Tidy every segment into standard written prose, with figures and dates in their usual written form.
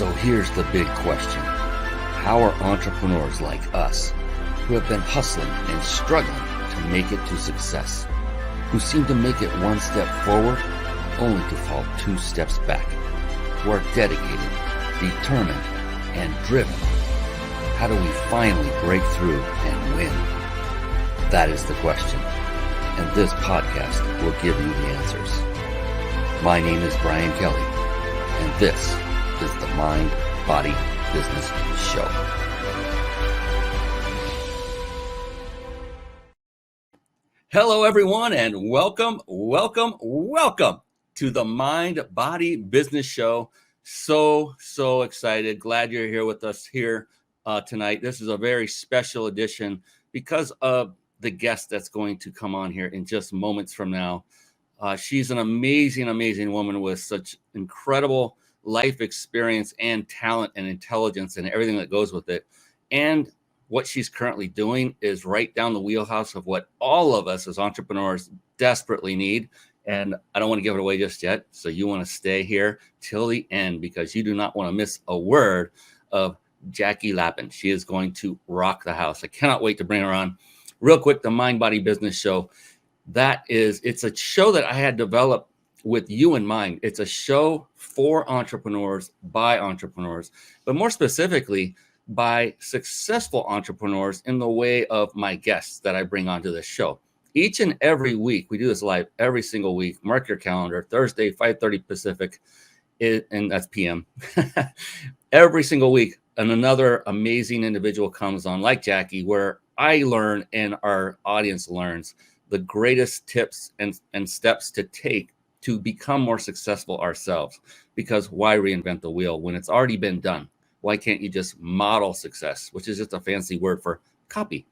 So here's the big question. How are entrepreneurs like us, who have been hustling and struggling to make it to success, who seem to make it one step forward only to fall two steps back, who are dedicated, determined, and driven? How do we finally break through and win? That is the question, and this podcast will give you the answers. My name is Brian Kelly, and this is the Mind, Body, Business Show. Hello, everyone, and welcome to the Mind, Body, Business Show. So excited. Glad you're here with us here tonight. This is a very special edition because of the guest that's going to come on here in just moments from now. She's an amazing woman with such incredible life experience and talent and intelligence and everything that goes with it. And what she's currently doing is right down the wheelhouse of what all of us as entrepreneurs desperately need. And I don't want to give it away just yet. So you want to stay here till the end because you do not want to miss a word of Jackie Lapin. She is going to rock the house. I cannot wait to bring her on. Real quick, the Mind, Body, Business Show. It's a show that I had developed with you in mind. It's a show for entrepreneurs by entrepreneurs, but more specifically by successful entrepreneurs in the way of my guests that I bring onto this show. Each and every week, we do this live every single week. Mark your calendar, Thursday, 5:30 Pacific, and that's PM. Every single week, and another amazing individual comes on like Jackie, where I learn and our audience learns the greatest tips and steps to take to become more successful ourselves. Because why reinvent the wheel when it's already been done? Why can't you just model success, which is just a fancy word for copy?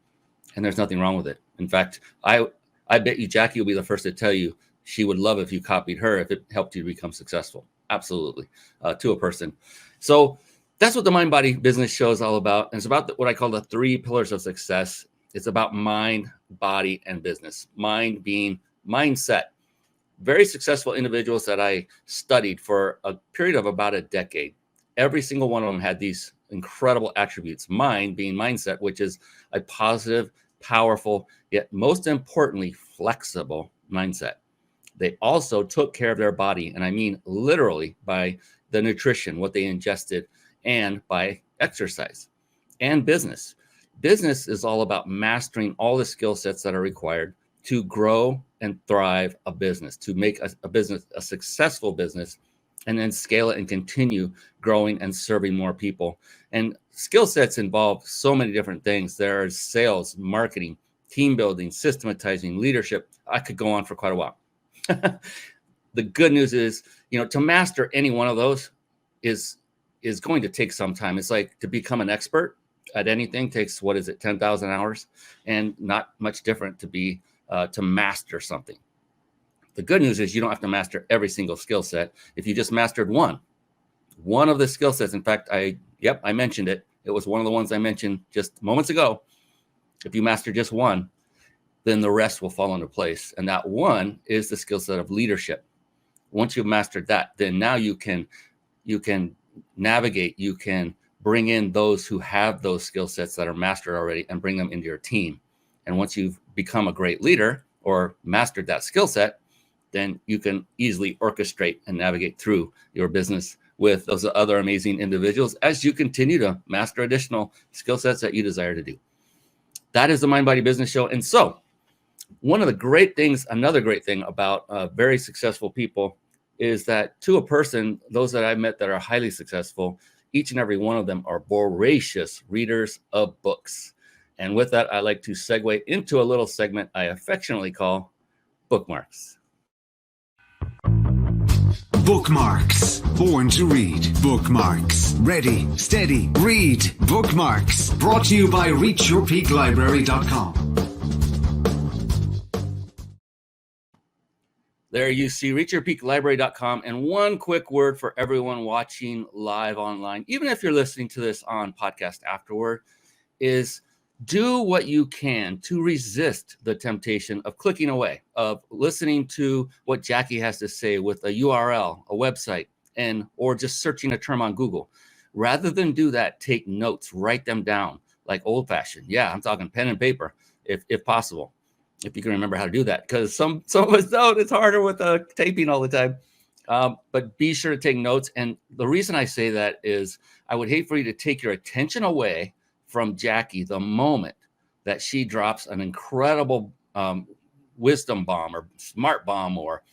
And there's nothing wrong with it. In fact, I bet you Jackie will be the first to tell you she would love if you copied her, if it helped you become successful. Absolutely, to a person. So that's what the Mind, Body, Business Show is all about. And it's about what I call the three pillars of success. It's about mind, body, and business. Mind being mindset. Very successful individuals that I studied for a period of about a decade. Every single one of them had these incredible attributes. Mind being mindset, which is a positive, powerful, yet most importantly, flexible mindset. They also took care of their body, and I mean literally by the nutrition, what they ingested, and by exercise. And business. Business is all about mastering all the skill sets that are required to grow and thrive a business, to make a business a successful business, and then scale it and continue growing and serving more people. And skill sets involve so many different things. There is sales, marketing, team building, systematizing, leadership. I could go on for quite a while. The good news is, to master any one of those is going to take some time. It's like to become an expert at anything takes, 10,000 hours, and not much different to master something. The good news is you don't have to master every single skill set. If you just mastered one of the skill sets, in fact, I mentioned it. It was one of the ones I mentioned just moments ago. If you master just one, then the rest will fall into place. And that one is the skill set of leadership. Once you've mastered that, then now you can navigate, you can bring in those who have those skill sets that are mastered already and bring them into your team. And once you've become a great leader or mastered that skill set, then you can easily orchestrate and navigate through your business with those other amazing individuals as you continue to master additional skill sets that you desire to do. That is the Mind, Body, Business Show. And so another great thing about very successful people is that to a person, those that I've met that are highly successful, each and every one of them are voracious readers of books. And with that, I like to segue into a little segment I affectionately call Bookmarks. Bookmarks. Born to read. Bookmarks. Ready, steady, read. Bookmarks. Brought to you by ReachYourPeakLibrary.com. There you see ReachYourPeakLibrary.com. And one quick word for everyone watching live online, even if you're listening to this on podcast afterward, is do what you can to resist the temptation of clicking away, of listening to what Jackie has to say with a URL, a website, or just searching a term on Google. Rather than do that, take notes, write them down like old fashioned. Yeah, I'm talking pen and paper if possible, if you can remember how to do that, because some of us don't. It's harder with taping all the time. But be sure to take notes. And the reason I say that is I would hate for you to take your attention away from Jackie the moment that she drops an incredible wisdom bomb or smart bomb or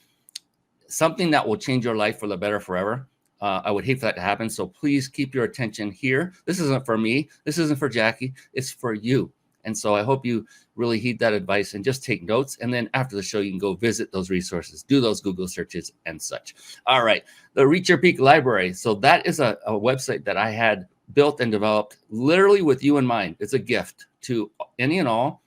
something that will change your life for the better forever. I would hate for that to happen. So please keep your attention here. This isn't for me. This isn't for Jackie. It's for you. And so I hope you really heed that advice and just take notes. And then after the show, you can go visit those resources, do those Google searches and such. All right. The Reach Your Peak Library. So that is a website that I had built and developed literally with you in mind. It's a gift to any and all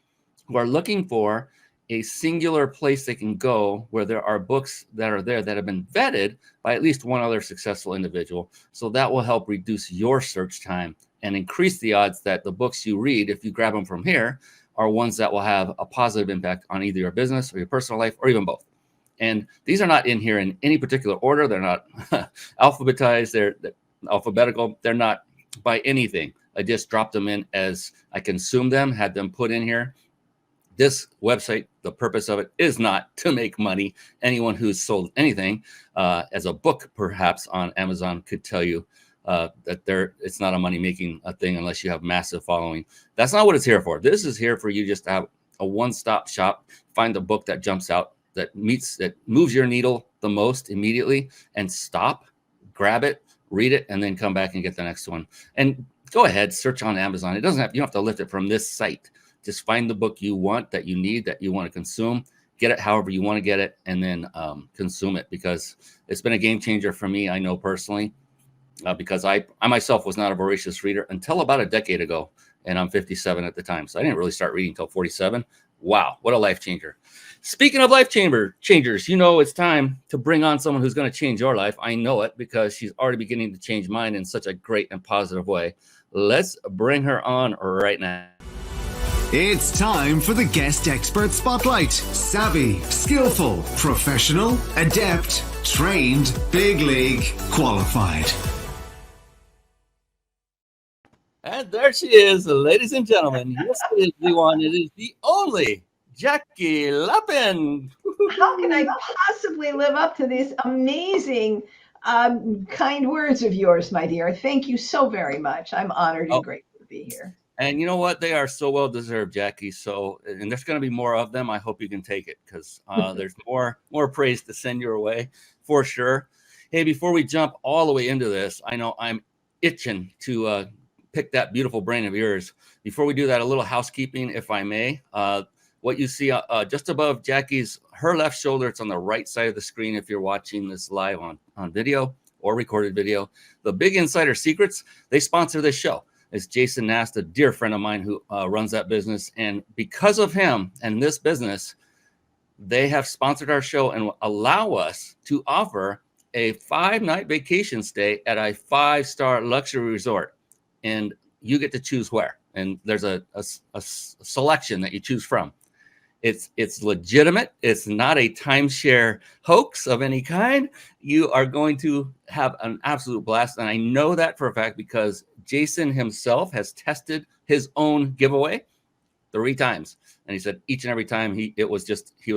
who are looking for a singular place they can go where there are books that are there that have been vetted by at least one other successful individual. So that will help reduce your search time and increase the odds that the books you read, if you grab them from here, are ones that will have a positive impact on either your business or your personal life or even both. And these are not in here in any particular order. They're not alphabetized. They're alphabetical. They're not by anything. I just dropped them in as I consumed them, had them put in here. This website, the purpose of it is not to make money. Anyone who's sold anything as a book, perhaps on Amazon, could tell you that it's not a money-making thing unless you have massive following. That's not what it's here for. This is here for you just to have a one-stop shop, find the book that jumps out, that moves your needle the most immediately, and stop, grab it, read it, and then come back and get the next one. And go ahead, search on Amazon. You don't have to lift it from this site. Just find the book you want, that you need, that you want to consume, get it however you want to get it, and then consume it, because it's been a game changer for me. I know personally, because I myself was not a voracious reader until about a decade ago, and I'm 57 at the time. So I didn't really start reading until 47. Wow, what a life changer. Speaking of life changers, it's time to bring on someone who's going to change your life. I know it because she's already beginning to change mine in such a great and positive way. Let's bring her on right now. It's time for the Guest Expert Spotlight. Savvy, skillful, professional, adept, trained, big league, qualified. And there she is, ladies and gentlemen. Yes, it is the one. It is the only Jackie Lapin. How can I possibly live up to these amazing, kind words of yours, my dear? Thank you so very much. I'm honored and grateful to be here. And you know what? They are so well deserved, Jackie. So, and there's going to be more of them. I hope you can take it, because there's more praise to send your way for sure. Hey, before we jump all the way into this, I know I'm itching to pick that beautiful brain of yours. Before we do that, a little housekeeping, if I may. What you see just above her left shoulder, it's on the right side of the screen if you're watching this live on video or recorded video. The Big Insider Secrets, they sponsor this show. It's Jason Nast, a dear friend of mine who runs that business. And because of him and this business, they have sponsored our show and allow us to offer a 5-night vacation stay at a 5-star luxury resort. And you get to choose where. And there's a selection that you choose from. It's legitimate. It's not a timeshare hoax of any kind. You are going to have an absolute blast. And I know that for a fact because Jason himself has tested his own giveaway 3 times. And he said each and every time he was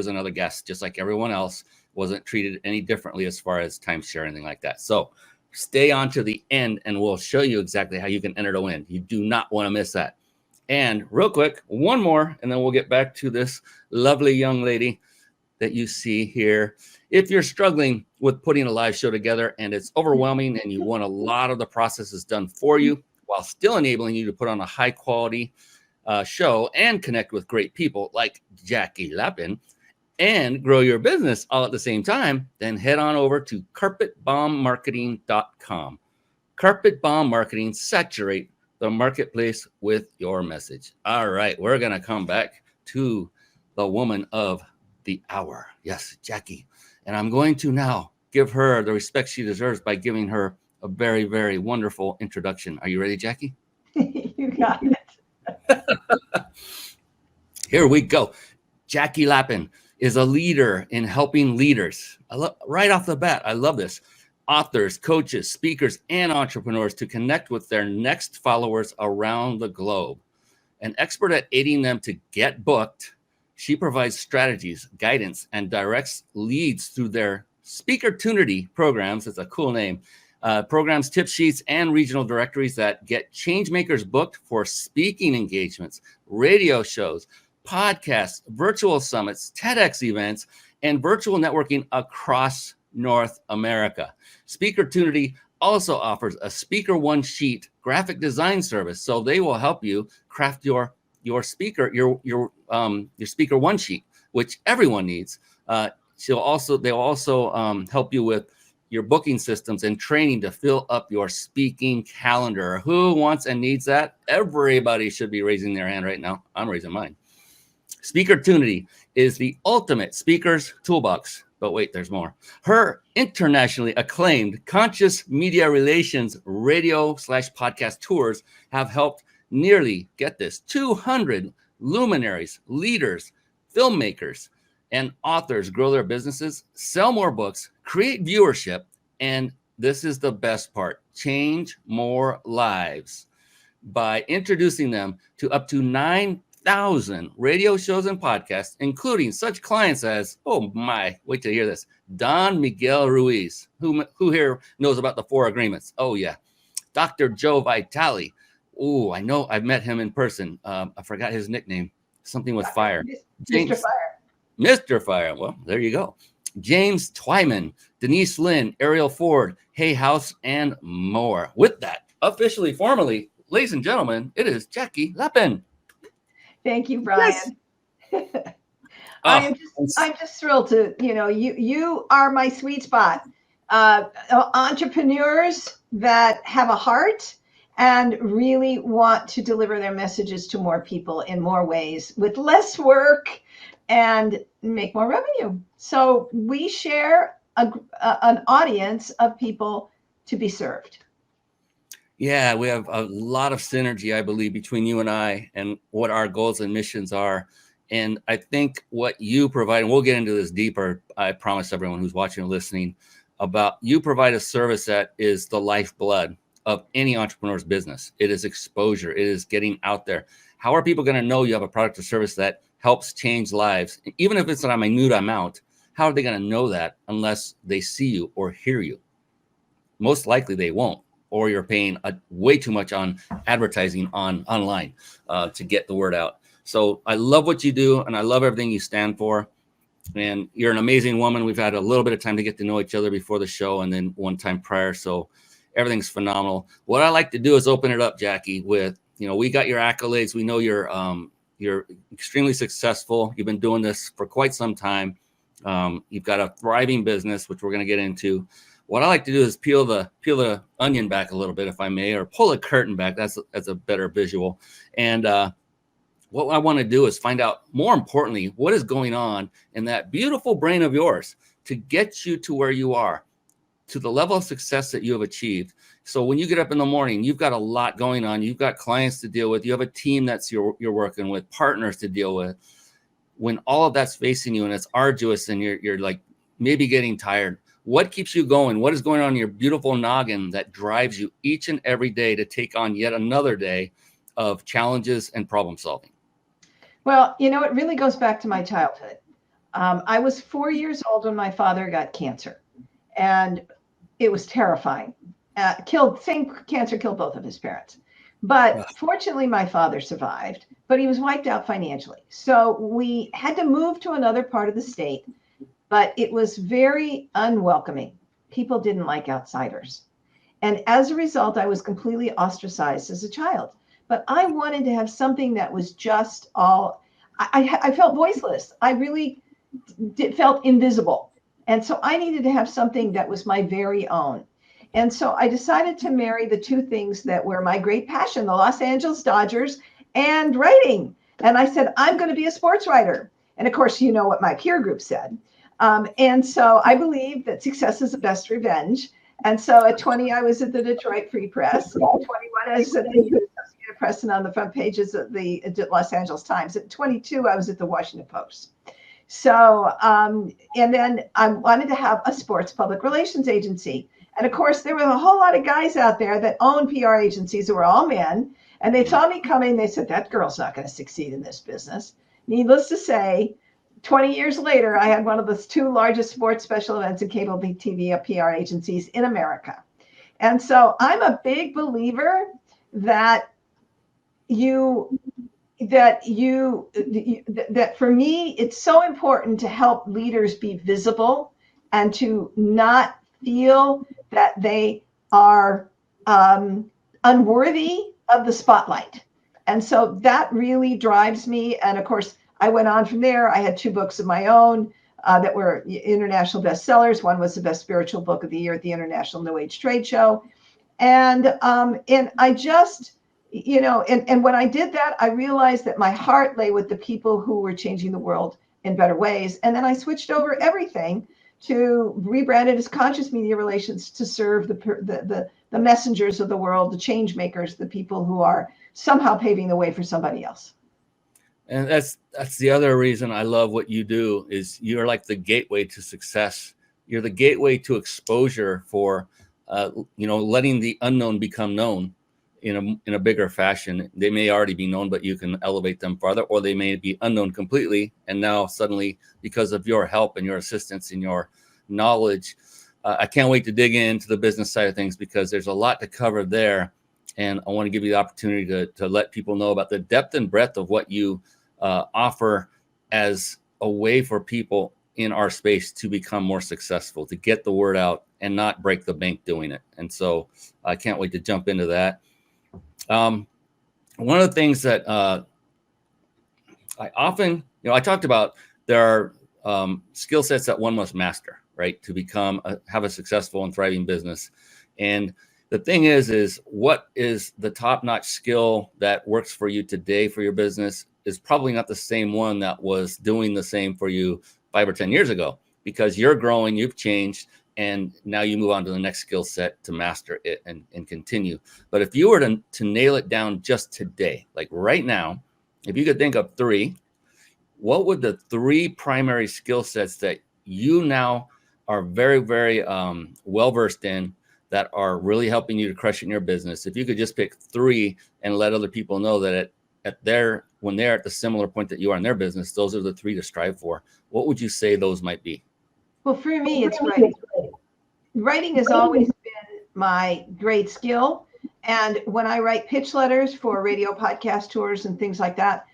another guest, just like everyone else, wasn't treated any differently as far as timeshare or anything like that. So stay on to the end and we'll show you exactly how you can enter to win. You do not want to miss that. And real quick, one more, and then we'll get back to this lovely young lady that you see here. If you're struggling with putting a live show together and it's overwhelming and you want a lot of the processes done for you while still enabling you to put on a high quality show and connect with great people like Jackie Lapin and grow your business all at the same time, then head on over to carpetbombmarketing.com. Carpet Bomb Marketing, saturate the marketplace with your message. All right, we're going to come back to the woman of the hour. Yes, Jackie. And I'm going to now give her the respect she deserves by giving her a very, very wonderful introduction. Are you ready, Jackie? You got it. Here we go. Jackie Lapin is a leader in helping leaders. Right off the bat, I love this. authors, coaches, speakers, and entrepreneurs to connect with their next followers around the globe. An expert at aiding them to get booked, she provides strategies, guidance, and directs leads through their Speakertunity programs. It's a cool name. Programs, tip sheets, and regional directories that get changemakers booked for speaking engagements, radio shows, podcasts, virtual summits, TEDx events, and virtual networking across North America. Speakertunity also offers a Speaker One Sheet graphic design service, so they will help you craft your speaker Speaker One Sheet, which everyone needs. They'll also help you with your booking systems and training to fill up your speaking calendar. Who wants and needs that? Everybody should be raising their hand right now. I'm raising mine. Speakertunity is the ultimate speaker's toolbox. But wait, there's more. Her internationally acclaimed conscious media relations radio/podcast tours have helped nearly, get this, 200 luminaries, leaders, filmmakers, and authors grow their businesses, sell more books, create viewership, and this is the best part, change more lives by introducing them to up to 9,000 radio shows and podcasts, including such clients as, oh my, wait till you hear this, Don Miguel Ruiz, who here knows about the 4 agreements? Oh yeah. Dr. Joe Vitale. Oh, I know, I've met him in person. I forgot his nickname, something with fire. Mr. Fire. Mr. Fire. Well, there you go. James Twyman, Denise Lynn, Ariel Ford, Hay House, and more. With that, officially, formally, ladies and gentlemen, it is Jackie Lapin. Thank you, Brian. Yes. I'm just thrilled to, you are my sweet spot. Entrepreneurs that have a heart and really want to deliver their messages to more people in more ways with less work and make more revenue. So we share an audience of people to be served. Yeah, we have a lot of synergy, I believe, between you and I and what our goals and missions are. And I think what you provide, and we'll get into this deeper, I promise everyone who's watching and listening, about you provide a service that is the lifeblood of any entrepreneur's business. It is exposure. It is getting out there. How are people going to know you have a product or service that helps change lives? Even if it's not a minute amount, how are they going to know that unless they see you or hear you? Most likely they won't, or you're paying way too much on advertising online to get the word out. So I love what you do, and I love everything you stand for. And you're an amazing woman. We've had a little bit of time to get to know each other before the show and then one time prior. So everything's phenomenal. What I like to do is open it up, Jackie, with, we got your accolades. We know you're extremely successful. You've been doing this for quite some time. You've got a thriving business, which we're going to get into. What I like to do is peel the onion back a little bit, if I may, or pull a curtain back. That's a better visual. And what I want to do is find out, more importantly, what is going on in that beautiful brain of yours to get you to where you are, to the level of success that you have achieved. So when you get up in the morning, you've got a lot going on. You've got clients to deal with. You have a team that's you're working with, partners to deal with. When all of that's facing you and it's arduous and you're like maybe getting tired, what keeps you going? What is going on in your beautiful noggin that drives you each and every day to take on yet another day of challenges and problem solving? Well, it really goes back to my childhood. I was 4 years old when my father got cancer, and it was terrifying. Cancer killed both of his parents. But fortunately, my father survived, but he was wiped out financially. So we had to move to another part of the state, but it was very unwelcoming. People didn't like outsiders. And as a result, I was completely ostracized as a child. But I wanted to have something that was just all, I felt voiceless. I really felt invisible. And so I needed to have something that was my very own. And so I decided to marry the two things that were my great passion, the Los Angeles Dodgers and writing. And I said, I'm going to be a sports writer. And of course, you know what my peer group said. And so I believe that success is the best revenge. And so at 20, I was at the Detroit Free Press. At 21, I was at the Associated Press and on the front pages of the Los Angeles Times. At 22, I was at the Washington Post. So, and then I wanted to have a sports public relations agency. And of course, there were a whole lot of guys out there that owned PR agencies who were all men. And they saw me coming. They said, that girl's not going to succeed in this business. Needless to say, 20 years later, I had one of the 2 largest sports special events and cable TV PR agencies in America. And so I'm a big believer that for me, it's so important to help leaders be visible and to not feel that they are unworthy of the spotlight. And so that really drives me. And of course, I went on from there. I had 2 books of my own that were international bestsellers. One was the best spiritual book of the year at the International New Age Trade Show. And I just, and when I did that, I realized that my heart lay with the people who were changing the world in better ways. And then I switched over everything to rebrand it as Conscious Media Relations to serve the messengers of the world, the change makers, the people who are somehow paving the way for somebody else. And that's the other reason I love what you do is you're like the gateway to success. You're the gateway to exposure for, letting the unknown become known in a bigger fashion. They may already be known, but you can elevate them farther, or they may be unknown completely. And now suddenly, because of your help and your assistance and your knowledge, I can't wait to dig into the business side of things because there's a lot to cover there. And I want to give you the opportunity to let people know about the depth and breadth of what you offer as a way for people in our space to become more successful, to get the word out and not break the bank doing it. And so I can't wait to jump into that. One of the things that I often, I talked about, there are skill sets that one must master, right, to have a successful and thriving business. And the thing is what is the top-notch skill that works for you today for your business is probably not the same one that was doing the same for you 5 or 10 years ago, because you're growing, you've changed, and now you move on to the next skill set to master it and continue. But if you were to nail it down just today, like right now, if you could think of 3, what would the 3 primary skill sets that you now are very, very well-versed in that are really helping you to crush in your business? If you could just pick 3 and let other people know that when they're at the similar point that you are in their business, those are the 3 to strive for, what would you say those might be? Well, for me, it's writing. Writing has always been my great skill. And when I write pitch letters for radio podcast tours and things like that,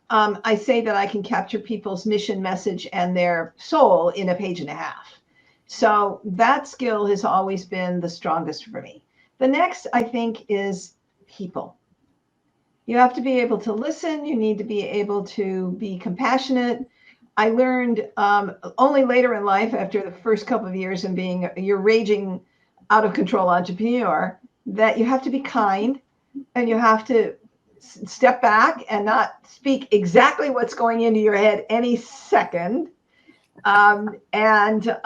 I say that I can capture people's mission, message, and their soul in a page and a half. So that skill has always been the strongest for me. The next, I think, is people. You have to be able to listen. You need to be able to be compassionate. I learned only later in life, after the first couple of years and being your raging, out of control entrepreneur, that you have to be kind and you have to step back and not speak exactly what's going into your head any second. And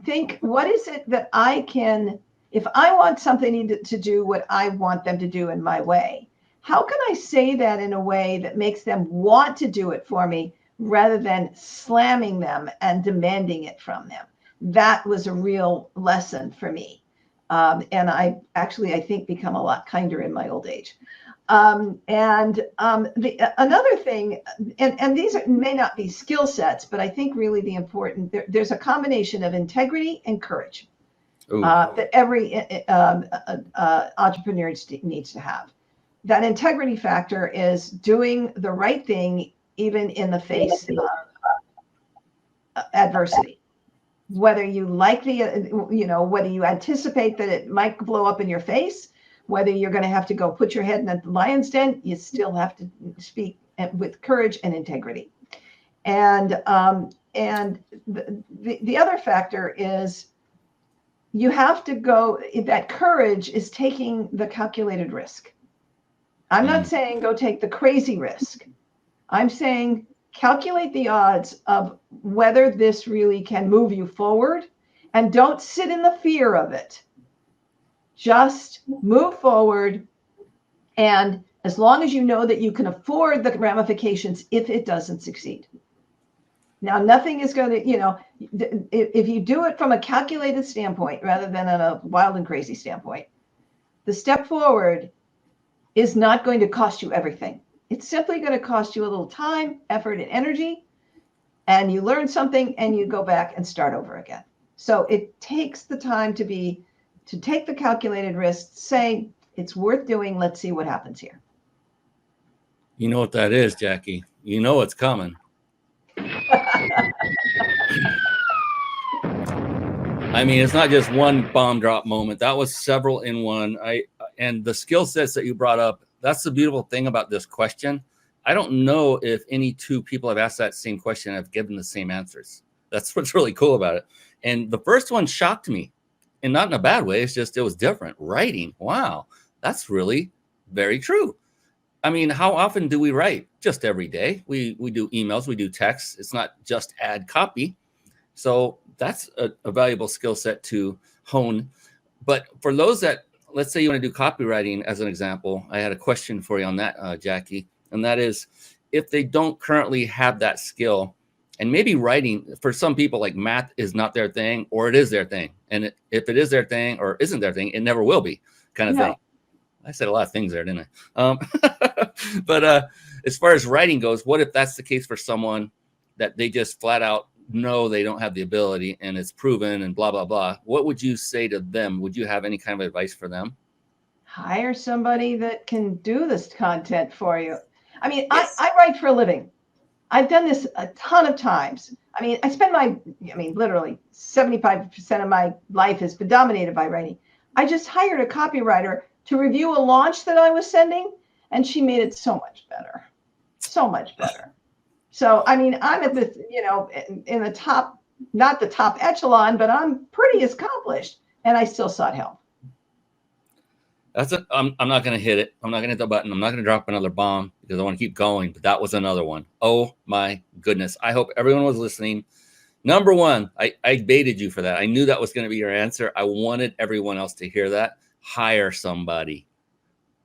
think, what is it that I can, if I want something to do what I want them to do in my way, how can I say that in a way that makes them want to do it for me rather than slamming them and demanding it from them? That was a real lesson for me. And I think become a lot kinder in my old age. Another thing, and these may not be skill sets, but I think really there's a combination of integrity and courage that every entrepreneur needs to have. That integrity factor is doing the right thing even in the face of adversity. Whether you like whether you anticipate that it might blow up in your face, whether you're going to have to go put your head in the lion's den, you still have to speak with courage and integrity. And the other factor is you have to go, that courage is taking the calculated risk. I'm not saying go take the crazy risk. I'm saying calculate the odds of whether this really can move you forward, and don't sit in the fear of it. Just move forward. And as long as you know that you can afford the ramifications if it doesn't succeed. Now, nothing is going to, if you do it from a calculated standpoint rather than on a wild and crazy standpoint, the step forward is not going to cost you everything. It's simply going to cost you a little time, effort, and energy, and you learn something and you go back and start over again. So it takes the time to take the calculated risk, say it's worth doing. Let's see what happens here. You know what that is, Jackie. You know it's coming. I mean, it's not just one bomb drop moment. That was several in one. And the skill sets that you brought up, that's the beautiful thing about this question. I don't know if any two people have asked that same question have given the same answers. That's what's really cool about it. And the first one shocked me, and not in a bad way. It's just, it was different. Writing. Wow. That's really very true. I mean, how often do we write? Just every day. We do emails, we do texts. It's not just add copy. So that's a valuable skill set to hone. But for those that, let's say you want to do copywriting as an example, I had a question for you on that, Jackie. And that is, if they don't currently have that skill, and maybe writing, for some people, like math is not their thing, or it is their thing. And if it is their thing or isn't their thing, it never will be, kind of thing. I said a lot of things there, didn't I? But as far as writing goes, what if that's the case for someone that they just flat out know they don't have the ability and it's proven and blah, blah, blah? What would you say to them? Would you have any kind of advice for them? Hire somebody that can do this content for you. I mean, yes. I write for a living. I've done this a ton of times. I mean, literally 75% of my life has been dominated by writing. I just hired a copywriter to review a launch that I was sending, and she made it so much better. So much better. So, I mean, I'm at this, in the top, not the top echelon, but I'm pretty accomplished, and I still sought help. I'm not going to hit it. I'm not going to hit the button. I'm not going to drop another bomb because I want to keep going. But that was another one. Oh, my goodness. I hope everyone was listening. Number one, I baited you for that. I knew that was going to be your answer. I wanted everyone else to hear that. Hire somebody.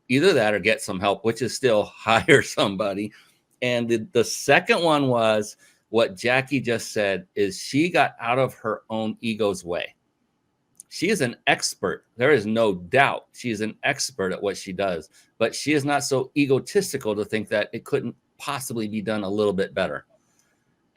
Either that or get some help, which is still hire somebody. And the second one was what Jackie just said, is she got out of her own ego's way. She is an expert. There is no doubt she is an expert at what she does, but she is not so egotistical to think that it couldn't possibly be done a little bit better.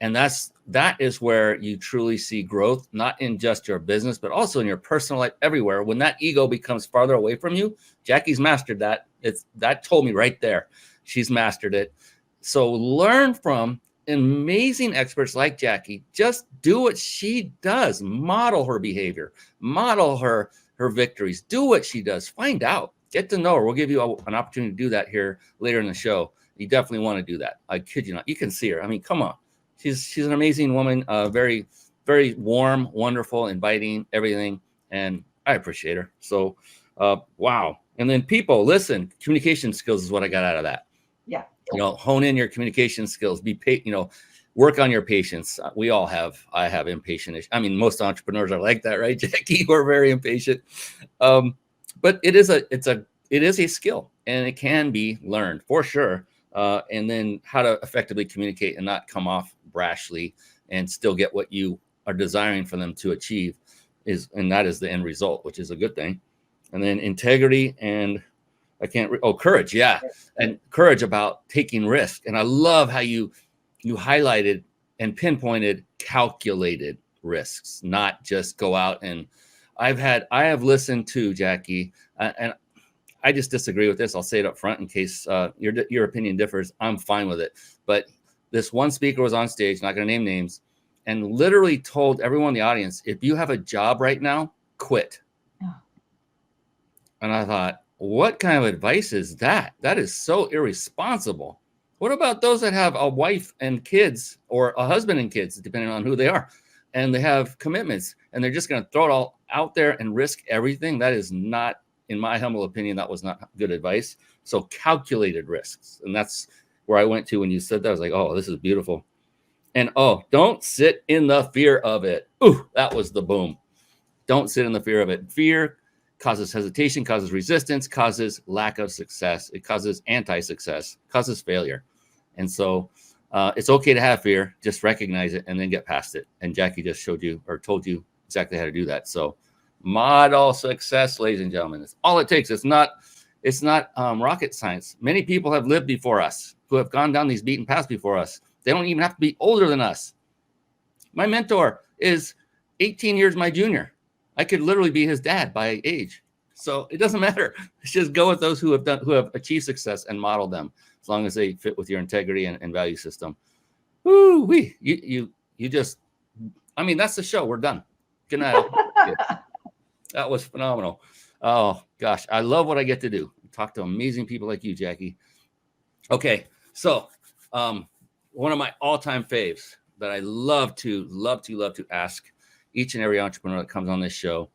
And that is where you truly see growth, not in just your business, but also in your personal life, everywhere. When that ego becomes farther away from you, Jackie's mastered that. That told me right there. She's mastered it. So learn from amazing experts like Jackie. Just do what she does. Model her behavior. Model her victories. Do what she does. Find out. Get to know her. We'll give you an opportunity to do that here later in the show. You definitely want to do that. I kid you not. You can see her. I mean, come on. She's an amazing woman. Very, very warm, wonderful, inviting, everything. And I appreciate her. So, wow. And then people, listen, communication skills is what I got out of that. Yeah. Hone in your communication skills, work on your patience. We all have, I have impatient issues. I mean, most entrepreneurs are like that, right, Jackie? We're very impatient. But it is a skill, and it can be learned for sure. And then how to effectively communicate and not come off brashly and still get what you are desiring for them to achieve and that is the end result, which is a good thing. And then integrity and courage. Yeah. And courage about taking risk. And I love how you highlighted and pinpointed calculated risks, not just go out. And I have listened to Jackie, and I just disagree with this. I'll say it up front in case your opinion differs. I'm fine with it. But this one speaker was on stage, not going to name names, and literally told everyone in the audience, if you have a job right now, quit. Oh. And I thought, what kind of advice is that? That is so irresponsible. What about those that have a wife and kids, or a husband and kids, depending on who they are, and they have commitments, and they're just going to throw it all out there and risk everything? That is not, in my humble opinion, that was not good advice. So calculated risks. And that's where I went to when you said that. I was like, oh, this is beautiful. And don't sit in the fear of it. Ooh, that was the boom. Don't sit in the fear of it. Fear causes hesitation, causes resistance, causes lack of success. It causes anti-success, causes failure. And so It's okay to have fear. Just recognize it and then get past it. And Jackie just showed you or told you exactly how to do that. So model success, ladies and gentlemen. It's all it takes. It's not rocket science. Many people have lived before us who have gone down these beaten paths before us. They don't even have to be older than us. My mentor is 18 years my junior. I could literally be his dad by age. So it doesn't matter. Let's just go with those who have achieved success and model them, as long as they fit with your integrity and value system. Woo wee. You just, I mean, that's the show. We're done. Good night. That was phenomenal. Oh gosh, I love what I get to do. Talk to amazing people like you, Jackie. Okay, so one of my all-time faves that I love to ask each and every entrepreneur that comes on this show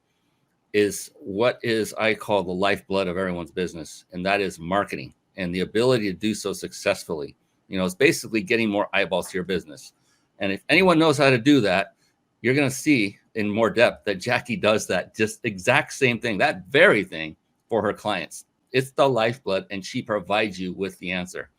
is what is I call the lifeblood of everyone's business, and that is marketing and the ability to do so successfully. You know, it's basically getting more eyeballs to your business. And if anyone knows how to do that, you're going to see in more depth that Jackie does that just exact same thing, that very thing for her clients. It's the lifeblood, and she provides you with the answer.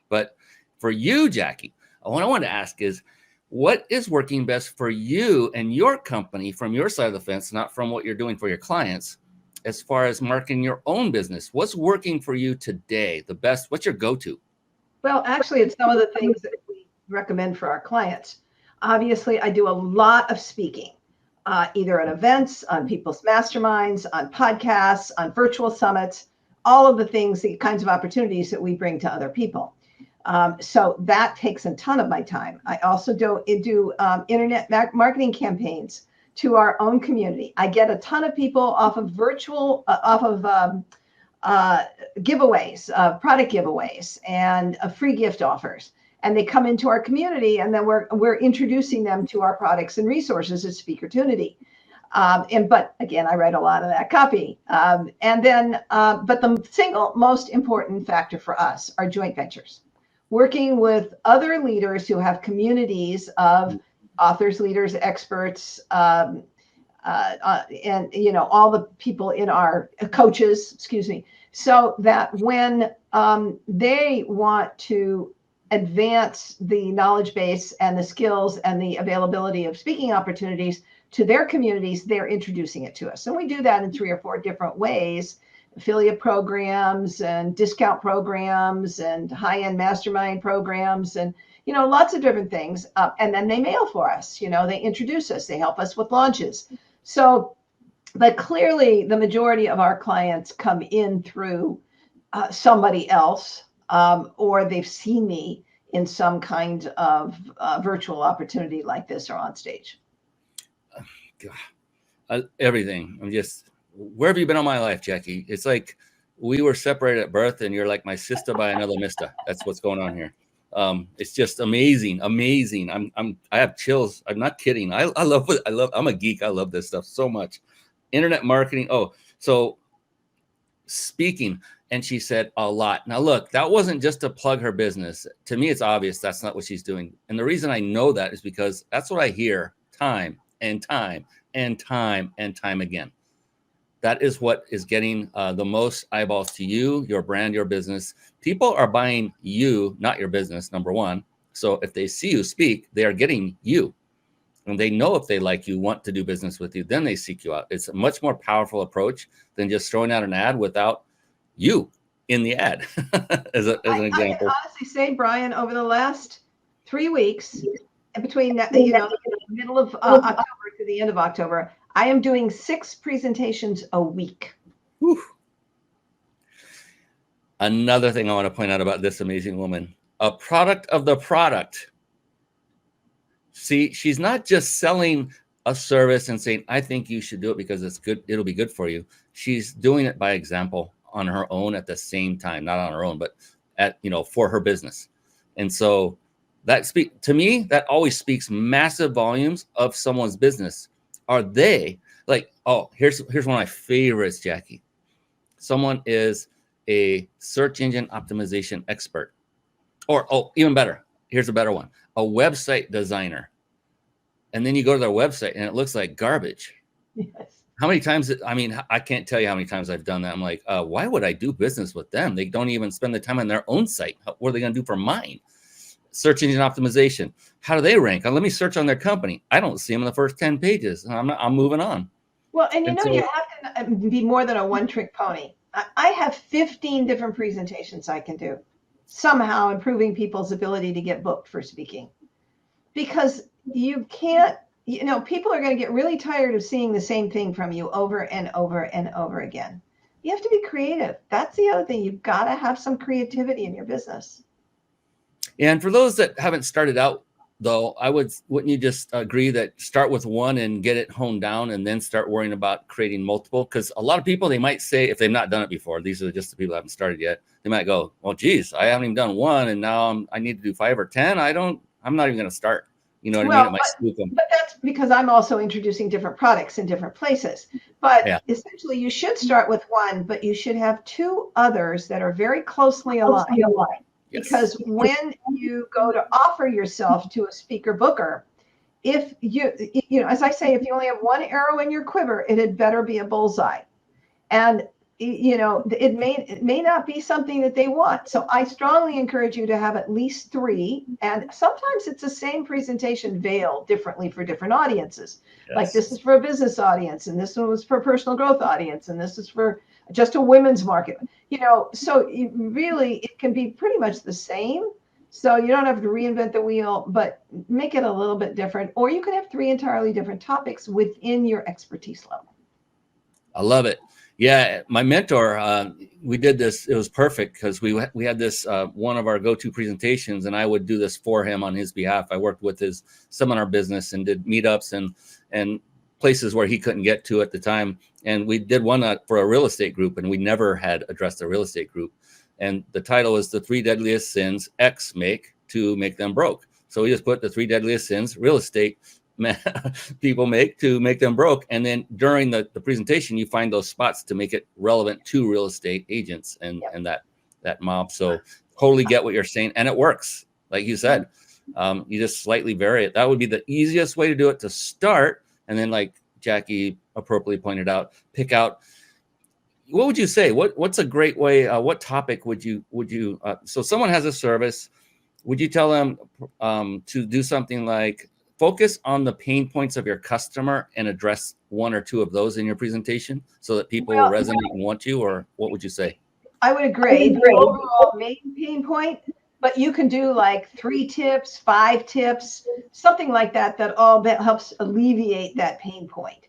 But for you, Jackie, what I want to ask is, what is working best for you and your company from your side of the fence, not from what you're doing for your clients, as far as marketing your own business? What's working for you today? The best, what's your go-to? Well, actually, it's some of the things that we recommend for our clients. Obviously, I do a lot of speaking, either at events, on people's masterminds, on podcasts, on virtual summits, all of the things, the kinds of opportunities that we bring to other people. So that takes a ton of my time. I also do internet marketing campaigns to our own community. I get a ton of people off of virtual, giveaways, product giveaways, and free gift offers. And they come into our community, and then we're introducing them to our products and resources at Speakertunity. But again, I write a lot of that copy. But the single most important factor for us are joint ventures. Working with other leaders who have communities of authors, leaders, experts, and all the people in our coaches, so that when they want to advance the knowledge base and the skills and the availability of speaking opportunities to their communities, they're introducing it to us. And we do that in 3 or 4 different ways: affiliate programs and discount programs and high-end mastermind programs, and lots of different things. And then they mail for us. They introduce us, they help us with launches. So, but clearly the majority of our clients come in through somebody else, or they've seen me in some kind of virtual opportunity like this or on stage. God, everything. Where have you been all my life, Jackie? It's like we were separated at birth, and you're like my sister by another mister. That's what's going on here. It's just amazing. I have chills. I'm not kidding. I'm a geek. I love this stuff so much. Internet marketing. Oh, so speaking. And she said a lot. Now, look, that wasn't just to plug her business. To me, it's obvious that's not what she's doing. And the reason I know that is because that's what I hear time and time and time and time again. That is what is getting the most eyeballs to you, your brand, your business. People are buying you, not your business, number one. So if they see you speak, they are getting you. And they know if they like you, want to do business with you, then they seek you out. It's a much more powerful approach than just throwing out an ad without you in the ad, as an example. I can honestly say, Brian, over the last 3 weeks, between the middle of October to the end of October, I am doing 6 presentations a week. Whew. Another thing I want to point out about this amazing woman, a product of the product. See, she's not just selling a service and saying, I think you should do it because it's good. It'll be good for you. She's doing it by example on her own at the same time, not on her own, but for her business. And so to me, that always speaks massive volumes of someone's business. Are they like, oh, here's one of my favorites, Jackie. Someone is a search engine optimization expert, or, oh, even better. Here's a better one, a website designer. And then you go to their website and it looks like garbage. Yes. How many times, I can't tell you how many times I've done that. I'm like, why would I do business with them? They don't even spend the time on their own site. What are they going to do for mine? search engine optimization. How do they rank? Let me search on their company. I don't see them in the first 10 pages. I'm moving on. Well, and So, you have to be more than a one-trick pony. I have 15 different presentations I can do, somehow improving people's ability to get booked for speaking. Because you can't, people are going to get really tired of seeing the same thing from you over and over and over again. You have to be creative. That's the other thing. You've got to have some creativity in your business. And for those that haven't started out, though, wouldn't you just agree that start with one and get it honed down and then start worrying about creating multiple? Because a lot of people, they might say, if they've not done it before, these are just the people that haven't started yet, they might go, well, geez, I haven't even done one, and now I need to do 5 or 10. I'm not even going to start. You know what I mean? It might spook them. But that's because I'm also introducing different products in different places. But essentially, you should start with one, but you should have 2 others that are very closely aligned. Yes. Because when you go to offer yourself to a speaker booker, if as I say, if you only have 1 arrow in your quiver, it had better be a bullseye. And it may not be something that they want. So I strongly encourage you to have at least 3. And sometimes it's the same presentation veiled differently for different audiences. Yes. Like this is for a business audience, and this one was for a personal growth audience, and this is for just a women's market. So it can be pretty much the same. So you don't have to reinvent the wheel, but make it a little bit different. Or you can have 3 entirely different topics within your expertise level. I love it. Yeah, my mentor, we did this. It was perfect because we had this one of our go-to presentations, and I would do this for him on his behalf. I worked with his seminar business and did meetups and places where he couldn't get to at the time. And we did one for a real estate group, and we never had addressed a real estate group. And the title is The 3 Deadliest Sins X Make to Make Them Broke. So we just put the 3 deadliest sins real estate people make to make them broke. And then during the presentation, you find those spots to make it relevant to real estate agents and that mob. So totally get what you're saying. And it works. Like you said, you just slightly vary it. That would be the easiest way to do it to start. And then, like Jackie appropriately pointed out, pick out, what would you say? What's a great way? What topic would you so someone has a service, would you tell them to do something like focus on the pain points of your customer and address 1 or 2 of those in your presentation so that people will resonate and want you? Or what would you say? I would agree. The overall main pain point, but you can do like 3 tips, 5 tips, something like that all that helps alleviate that pain point.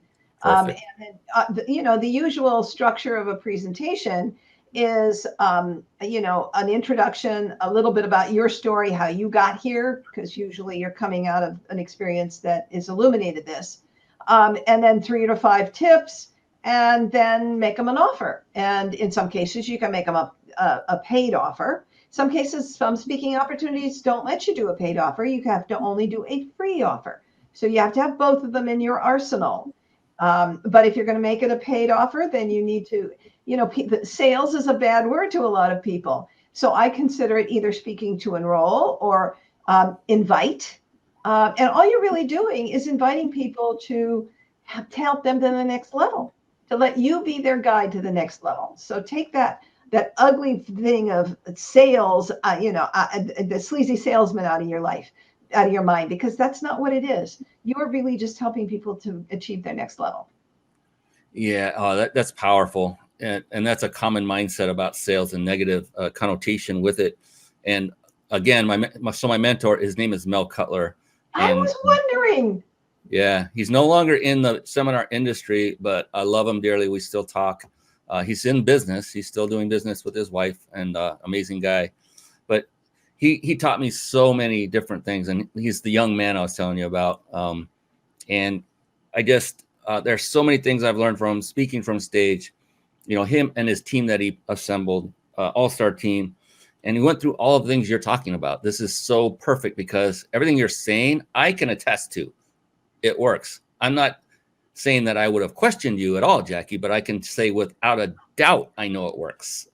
And then, the usual structure of a presentation is, an introduction, a little bit about your story, how you got here, because usually you're coming out of an experience that has illuminated this, and then 3 to 5 tips, and then make them an offer. And in some cases, you can make them a paid offer. Some cases, some speaking opportunities don't let you do a paid offer. You have to only do a free offer. So you have to have both of them in your arsenal. But if you're going to make it a paid offer, then you need to, sales is a bad word to a lot of people. So I consider it either speaking to enroll or invite. And all you're really doing is inviting people to help them to the next level, to let you be their guide to the next level. So take that ugly thing of sales, the sleazy salesman out of your life, out of your mind, because that's not what it is. You are really just helping people to achieve their next level. Yeah, that's powerful. And that's a common mindset about sales and negative connotation with it. And again, my mentor, his name is Mel Cutler. I was wondering. Yeah, he's no longer in the seminar industry, but I love him dearly. We still talk. He's in business. He's still doing business with his wife, and amazing guy. But he taught me so many different things, and he's the young man I was telling you about. And I just there's so many things I've learned from him, speaking from stage. Him and his team that he assembled, all-star team, and he went through all of the things you're talking about. This is so perfect because everything you're saying, I can attest to. It works. I'm not saying that I would have questioned you at all, Jackie, but I can say without a doubt, I know it works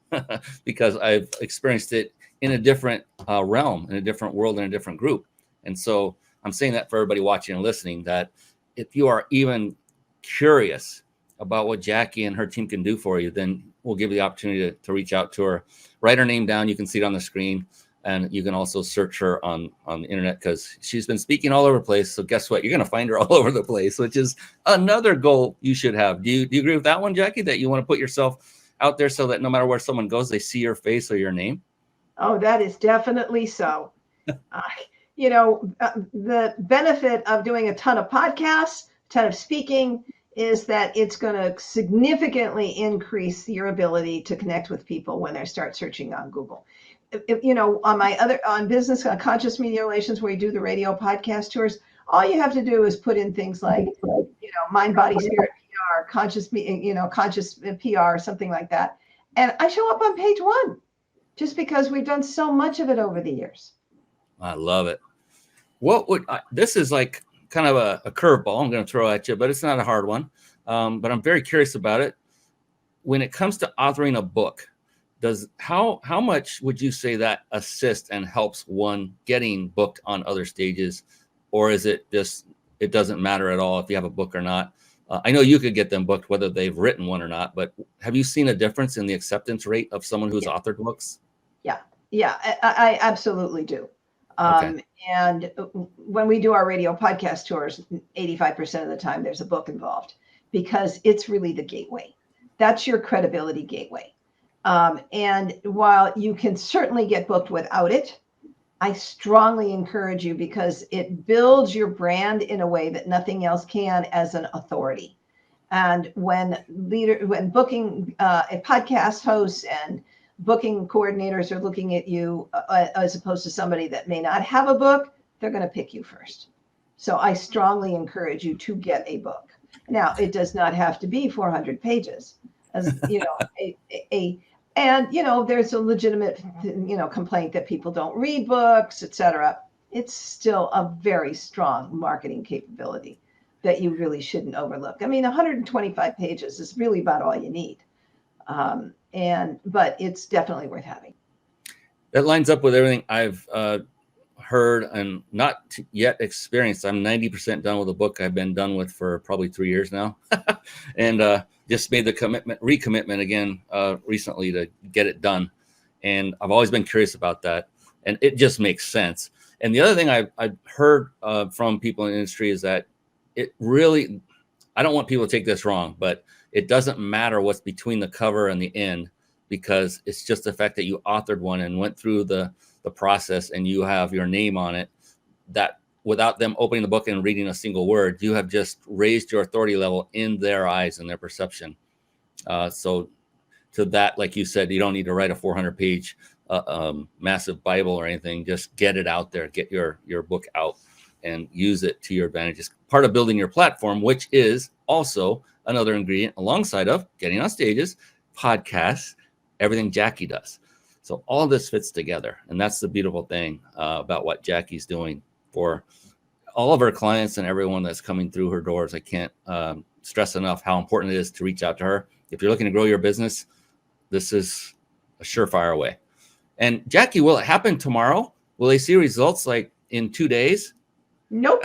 because I've experienced it in a different realm, in a different world, in a different group. And so I'm saying that for everybody watching and listening, that if you are even curious about what Jackie and her team can do for you, then we'll give you the opportunity to reach out to her. Write her name down. You can see it on the screen. And you can also search her on the internet because she's been speaking all over the place. So guess what? You're going to find her all over the place, which is another goal you should have. Do you agree with that one, Jackie, that you want to put yourself out there so that no matter where someone goes, they see your face or your name? Oh, that is definitely so. The benefit of doing a ton of podcasts, a ton of speaking, is that it's going to significantly increase your ability to connect with people when they start searching on Google. On business, on conscious media relations, where you do the radio podcast tours, all you have to do is put in things like, mind, body, spirit PR, conscious PR, something like that. And I show up on page 1 just because we've done so much of it over the years. I love it. This is like kind of a curveball I'm going to throw at you, but it's not a hard one. But I'm very curious about it. When it comes to authoring a book, how much would you say that assists and helps one getting booked on other stages? Or is it just, it doesn't matter at all if you have a book or not? I know you could get them booked whether they've written one or not, but have you seen a difference in the acceptance rate of someone who's authored books? Yeah, I absolutely do. Okay. And when we do our radio podcast tours, 85% of the time there's a book involved because it's really the gateway. That's your credibility gateway. And while you can certainly get booked without it, I strongly encourage you because it builds your brand in a way that nothing else can as an authority. And when booking a podcast hosts and booking coordinators are looking at you as opposed to somebody that may not have a book, they're going to pick you first. So I strongly encourage you to get a book. Now, it does not have to be 400 pages. As there's a legitimate, complaint that people don't read books, etc. It's still a very strong marketing capability that you really shouldn't overlook. I mean, 125 pages is really about all you need. But it's definitely worth having. That lines up with everything I've heard and not yet experienced. I'm 90% done with a book I've been done with for probably 3 years now. And just made the recommitment again recently to get it done. And I've always been curious about that. And it just makes sense. And the other thing I've heard from people in the industry is that it really, I don't want people to take this wrong, but it doesn't matter what's between the cover and the end, because it's just the fact that you authored one and went through the process and you have your name on it, that without them opening the book and reading a single word, you have just raised your authority level in their eyes and their perception. So to that, like you said, you don't need to write a 400-page massive Bible or anything. Just get it out there, get your book out and use it to your advantage. It's part of building your platform, which is also another ingredient alongside of getting on stages, podcasts, everything Jackie does. So all this fits together. And that's the beautiful thing about what Jackie's doing for all of her clients and everyone that's coming through her doors. I can't stress enough how important it is to reach out to her. If you're looking to grow your business, this is a surefire way. And Jackie, will it happen tomorrow? Will they see results like in 2 days? Nope.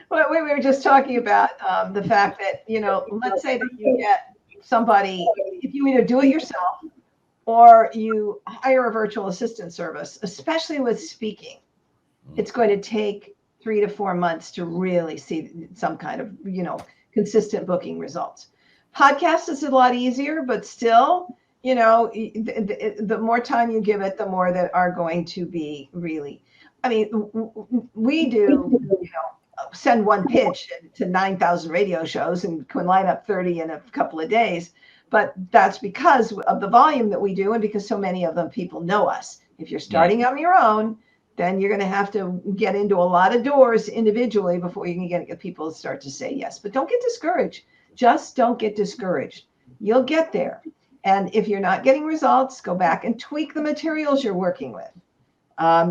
Well, we were just talking about the fact that, let's say that you get somebody, if you either do it yourself or you hire a virtual assistant service, especially with speaking, it's going to take 3 to 4 months to really see some kind of, consistent booking results. Podcast is a lot easier, but still, the more time you give it, the more that are going to be really, we do, send one pitch to 9,000 radio shows and can line up 30 in a couple of days. But that's because of the volume that we do and because so many of them people know us. If you're starting on your own, then you're going to have to get into a lot of doors individually before you can get people to start to say yes. But don't get discouraged. Just don't get discouraged. You'll get there. And if you're not getting results, go back and tweak the materials you're working with.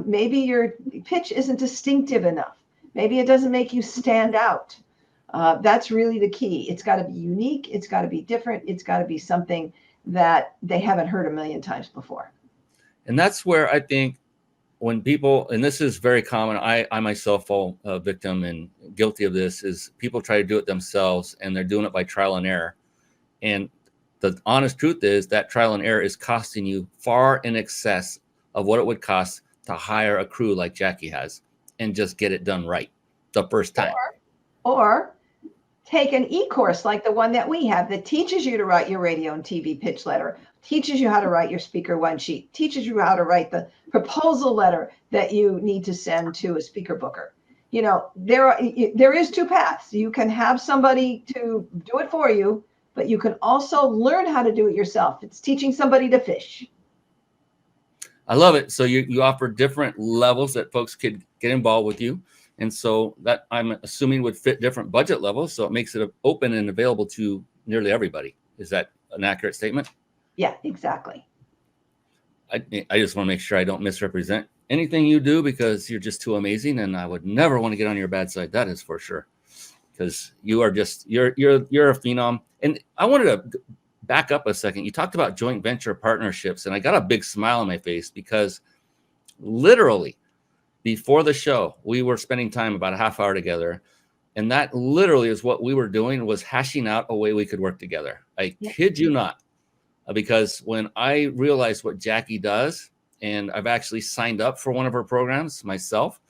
Maybe your pitch isn't distinctive enough. Maybe it doesn't make you stand out. That's really the key. It's got to be unique. It's got to be different. It's got to be something that they haven't heard a million times before. And that's where I think when people, and this is very common, I myself fall victim and guilty of this, is people try to do it themselves and they're doing it by trial and error. And the honest truth is that trial and error is costing you far in excess of what it would cost to hire a crew like Jackie has and just get it done right the first time. Or take an e-course like the one that we have that teaches you to write your radio and TV pitch letter, teaches you how to write your speaker one sheet, teaches you how to write the proposal letter that you need to send to a speaker booker. You know, there is two paths. You can have somebody to do it for you, but you can also learn how to do it yourself. It's teaching somebody to fish. I love it. So you offer different levels that folks could get involved with you. And so that I'm assuming would fit different budget levels. So it makes it open and available to nearly everybody. Is that an accurate statement? Yeah, exactly. I just want to make sure I don't misrepresent anything you do, because you're just too amazing. And I would never want to get on your bad side. That is for sure. Because you are just, you're a phenom. And I wanted to back up a second. You talked about joint venture partnerships, and I got a big smile on my face because literally before the show, we were spending time about a half hour together. And that literally is what we were doing, was hashing out a way we could work together. I kid you not, because when I realized what Jackie does, and I've actually signed up for one of her programs myself,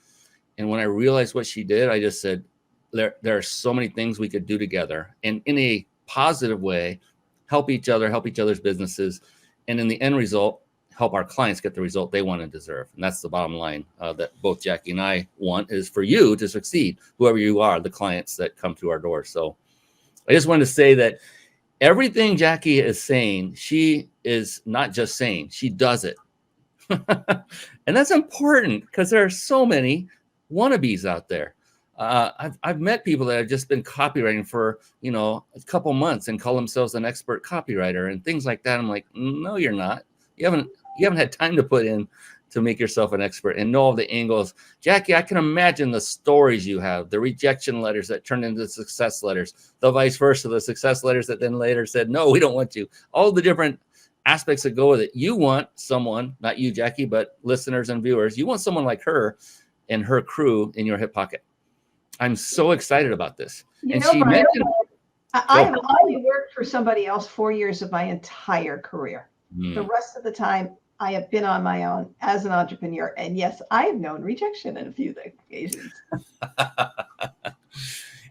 and when I realized what she did, I just said, there are so many things we could do together, and in a positive way, help each other, help each other's businesses, and in the end result, help our clients get the result they want and deserve. And that's the bottom line that both Jackie and I want, is for you to succeed, whoever you are, the clients that come through our doors. So I just wanted to say that everything Jackie is saying, she is not just saying, she does it. And that's important, because there are so many wannabes out there. I've met people that have just been copywriting for, a couple months and call themselves an expert copywriter and things like that. I'm like, no, you're not. You haven't had time to put in to make yourself an expert and know all the angles. Jackie, I can imagine the stories you have, the rejection letters that turned into success letters, the vice versa, the success letters that then later said, no, we don't want you. All the different aspects that go with it. You want someone, not you, Jackie, but listeners and viewers, you want someone like her and her crew in your hip pocket. I'm so excited about this. Brian, I have only worked for somebody else 4 years of my entire career. The rest of the time, I have been on my own as an entrepreneur. And yes, I have known rejection on a few occasions.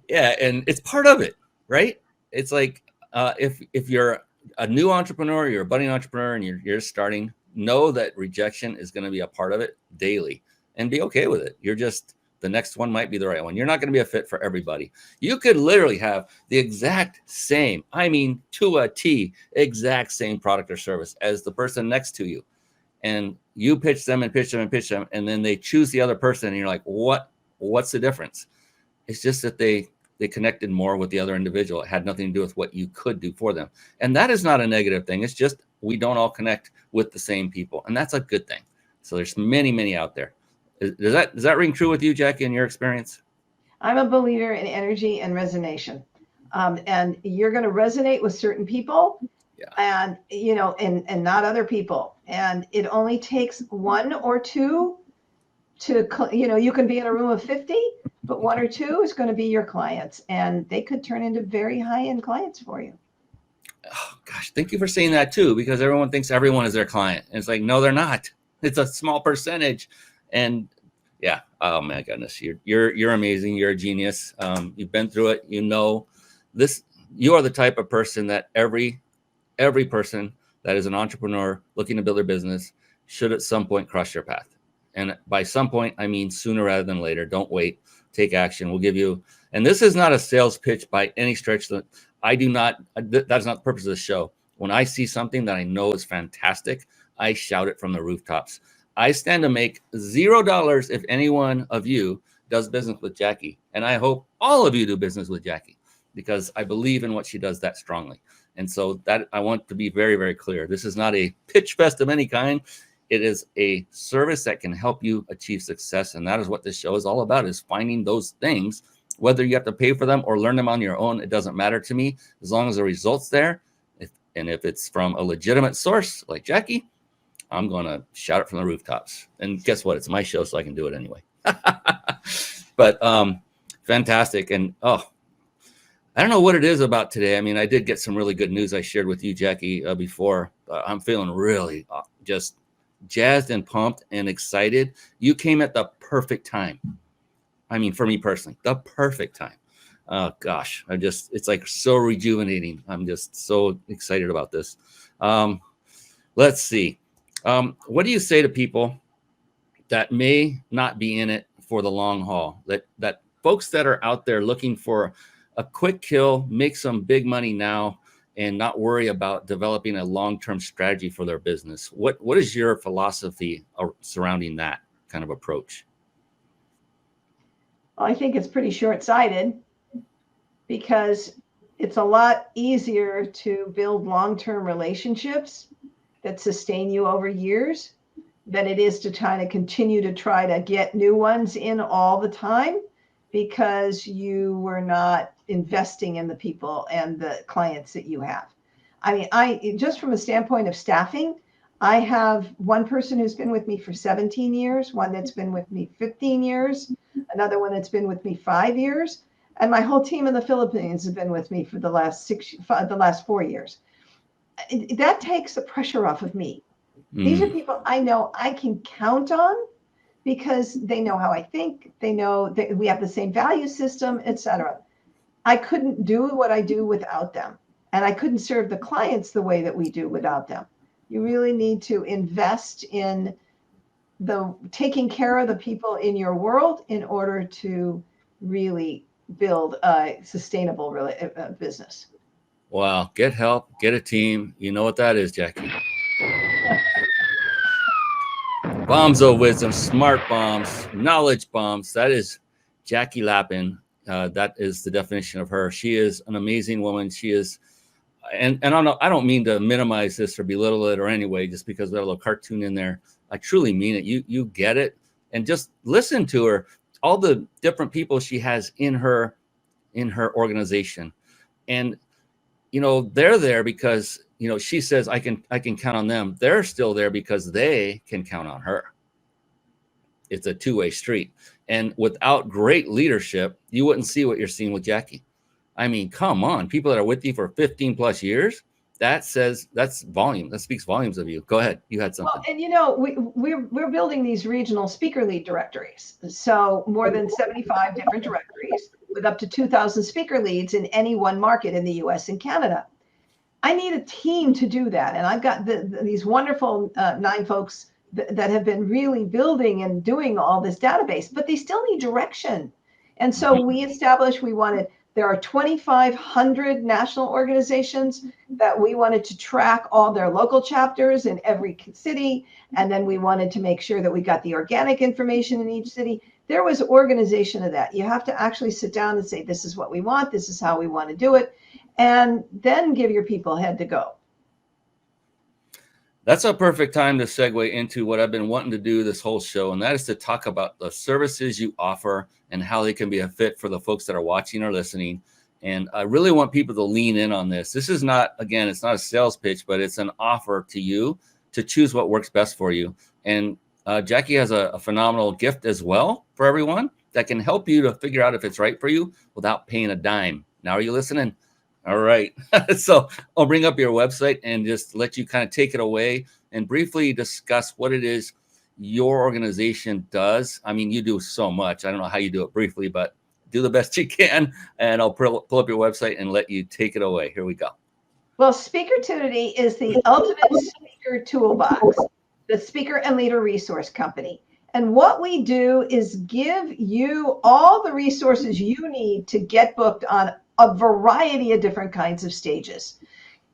Yeah, and it's part of it, right? It's like if you're a new entrepreneur, you're a budding entrepreneur, and you're starting, know that rejection is going to be a part of it daily, and be okay with it. You're just, the next one might be the right one. You're not going to be a fit for everybody. You could literally have the exact same, I mean, to a T, exact same product or service as the person next to you. And you pitch them and pitch them and pitch them, and then they choose the other person, and you're like, what's the difference? It's just that they connected more with the other individual. It had nothing to do with what you could do for them. And that is not a negative thing. It's just we don't all connect with the same people. And that's a good thing. So there's many, many out there. Does that ring true with you, Jackie, in your experience? I'm a believer in energy and resonation. And you're going to resonate with certain people, and, and not other people. And it only takes one or two to, you can be in a room of 50, but one or two is going to be your clients, and they could turn into very high-end clients for you. Oh, gosh, thank you for saying that too, because everyone thinks everyone is their client. And it's like, no, they're not. It's a small percentage. And yeah, oh my goodness, you're amazing. You're a genius. You've been through it. You know this. You are the type of person that every person that is an entrepreneur looking to build their business should at some point cross your path. And by some point, I mean sooner rather than later. Don't wait. Take action. We'll give you. And this is not a sales pitch by any stretch. That I do not. That's not the purpose of the show. When I see something that I know is fantastic, I shout it from the rooftops. I stand to make $0 if any one of you does business with Jackie. And I hope all of you do business with Jackie, because I believe in what she does that strongly. And so that I want to be very, very clear. This is not a pitch fest of any kind. It is a service that can help you achieve success. And that is what this show is all about, is finding those things, whether you have to pay for them or learn them on your own. It doesn't matter to me, as long as the result's there. If it's from a legitimate source like Jackie, I'm going to shout it from the rooftops. And guess what? It's my show, so I can do it anyway. But fantastic. And I don't know what it is about today. I mean, I did get some really good news I shared with you, Jackie, before. I'm feeling really just jazzed and pumped and excited. You came at the perfect time. I mean, for me personally, the perfect time. Oh gosh, it's like so rejuvenating. I'm just so excited about this. Let's see. What do you say to people that may not be in it for the long haul? That folks that are out there looking for a quick kill, make some big money now, and not worry about developing a long-term strategy for their business. What is your philosophy surrounding that kind of approach? Well, I think it's pretty short-sighted, because it's a lot easier to build long-term relationships that sustain you over years than it is to continue to try to get new ones in all the time, because you were not investing in the people and the clients that you have. I mean, I just from a standpoint of staffing, I have one person who's been with me for 17 years, one that's been with me 15 years, another one that's been with me 5 years, and my whole team in the Philippines has been with me for the last 4 years. That takes the pressure off of me. These are people I know I can count on, because they know how I think, they know that we have the same value system, etc. I couldn't do what I do without them, and I couldn't serve the clients the way that we do without them. You really need to invest in taking care of the people in your world in order to really build a sustainable business. Wow, get help, get a team. You know what that is, Jackie. Bombs of wisdom, smart bombs, knowledge bombs. That is Jackie Lapin. That is the definition of her. She is an amazing woman. She is, and I don't mean to minimize this or belittle it or anyway, just because we have a little cartoon in there. I truly mean it. You get it, and just listen to her. All the different people she has in her organization, and they're there because she says I can count on them. They're still there because they can count on her. It's a two-way street. And without great leadership, you wouldn't see what you're seeing with Jackie. I mean, come on, people that are with you for 15 plus years, that's volume. That speaks volumes of you. Go ahead. You had something. Well, and we're building these regional speaker lead directories. So more than 75 different directories with up to 2,000 speaker leads in any one market in the US and Canada. I need a team to do that. And I've got these wonderful 9 folks that have been really building and doing all this database, but they still need direction. And so there are 2,500 national organizations that we wanted to track all their local chapters in every city. And then we wanted to make sure that we got the organic information in each city. There was organization of that. You have to actually sit down and say, this is what we want. This is how we want to do it. And then give your people head to go. That's a perfect time to segue into what I've been wanting to do this whole show, and that is to talk about the services you offer and how they can be a fit for the folks that are watching or listening. And I really want people to lean in on this. This is not, again, it's not a sales pitch, but it's an offer to you to choose what works best for you. And Jackie has a phenomenal gift as well for everyone that can help you to figure out if it's right for you without paying a dime. Now, are you listening? All right. So I'll bring up your website and just let you kind of take it away and briefly discuss what it is your organization does. I mean, you do so much. I don't know how you do it briefly, but do the best you can. And I'll pull up your website and let you take it away. Here we go. Well, Speakertunity is the ultimate speaker toolbox, the speaker and leader resource company. And what we do is give you all the resources you need to get booked on a variety of different kinds of stages.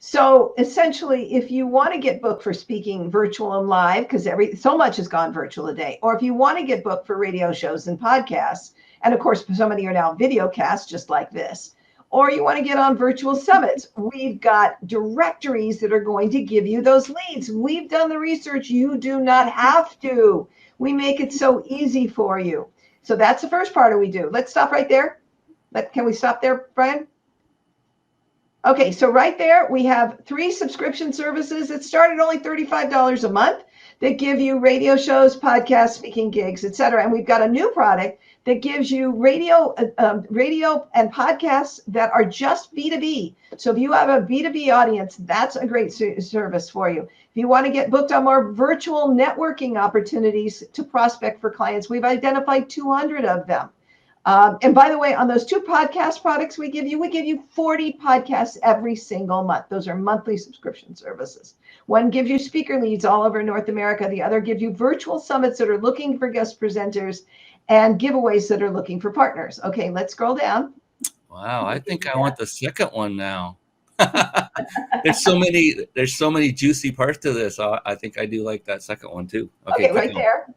So essentially, if you want to get booked for speaking virtual and live, because so much has gone virtual today, or if you want to get booked for radio shows and podcasts, and of course, so many are now video casts just like this, or you want to get on virtual summits, we've got directories that are going to give you those leads. We've done the research. You do not have to. We make it so easy for you. So that's the first part of what we do. Let's stop right there. Can we stop there, Brian? Okay, so right there, we have 3 subscription services that start at only $35 a month that give you radio shows, podcasts, speaking gigs, etc. And we've got a new product that gives you radio and podcasts that are just B2B. So if you have a B2B audience, that's a great service for you. If you want to get booked on more virtual networking opportunities to prospect for clients, we've identified 200 of them. And by the way, on those 2 podcast products we give you 40 podcasts every single month. Those are monthly subscription services. One gives you speaker leads all over North America. The other gives you virtual summits that are looking for guest presenters and giveaways that are looking for partners. Okay, let's scroll down. Wow, I think I want the second one now. There's so many juicy parts to this. I think I do like that second one too. Okay, right there.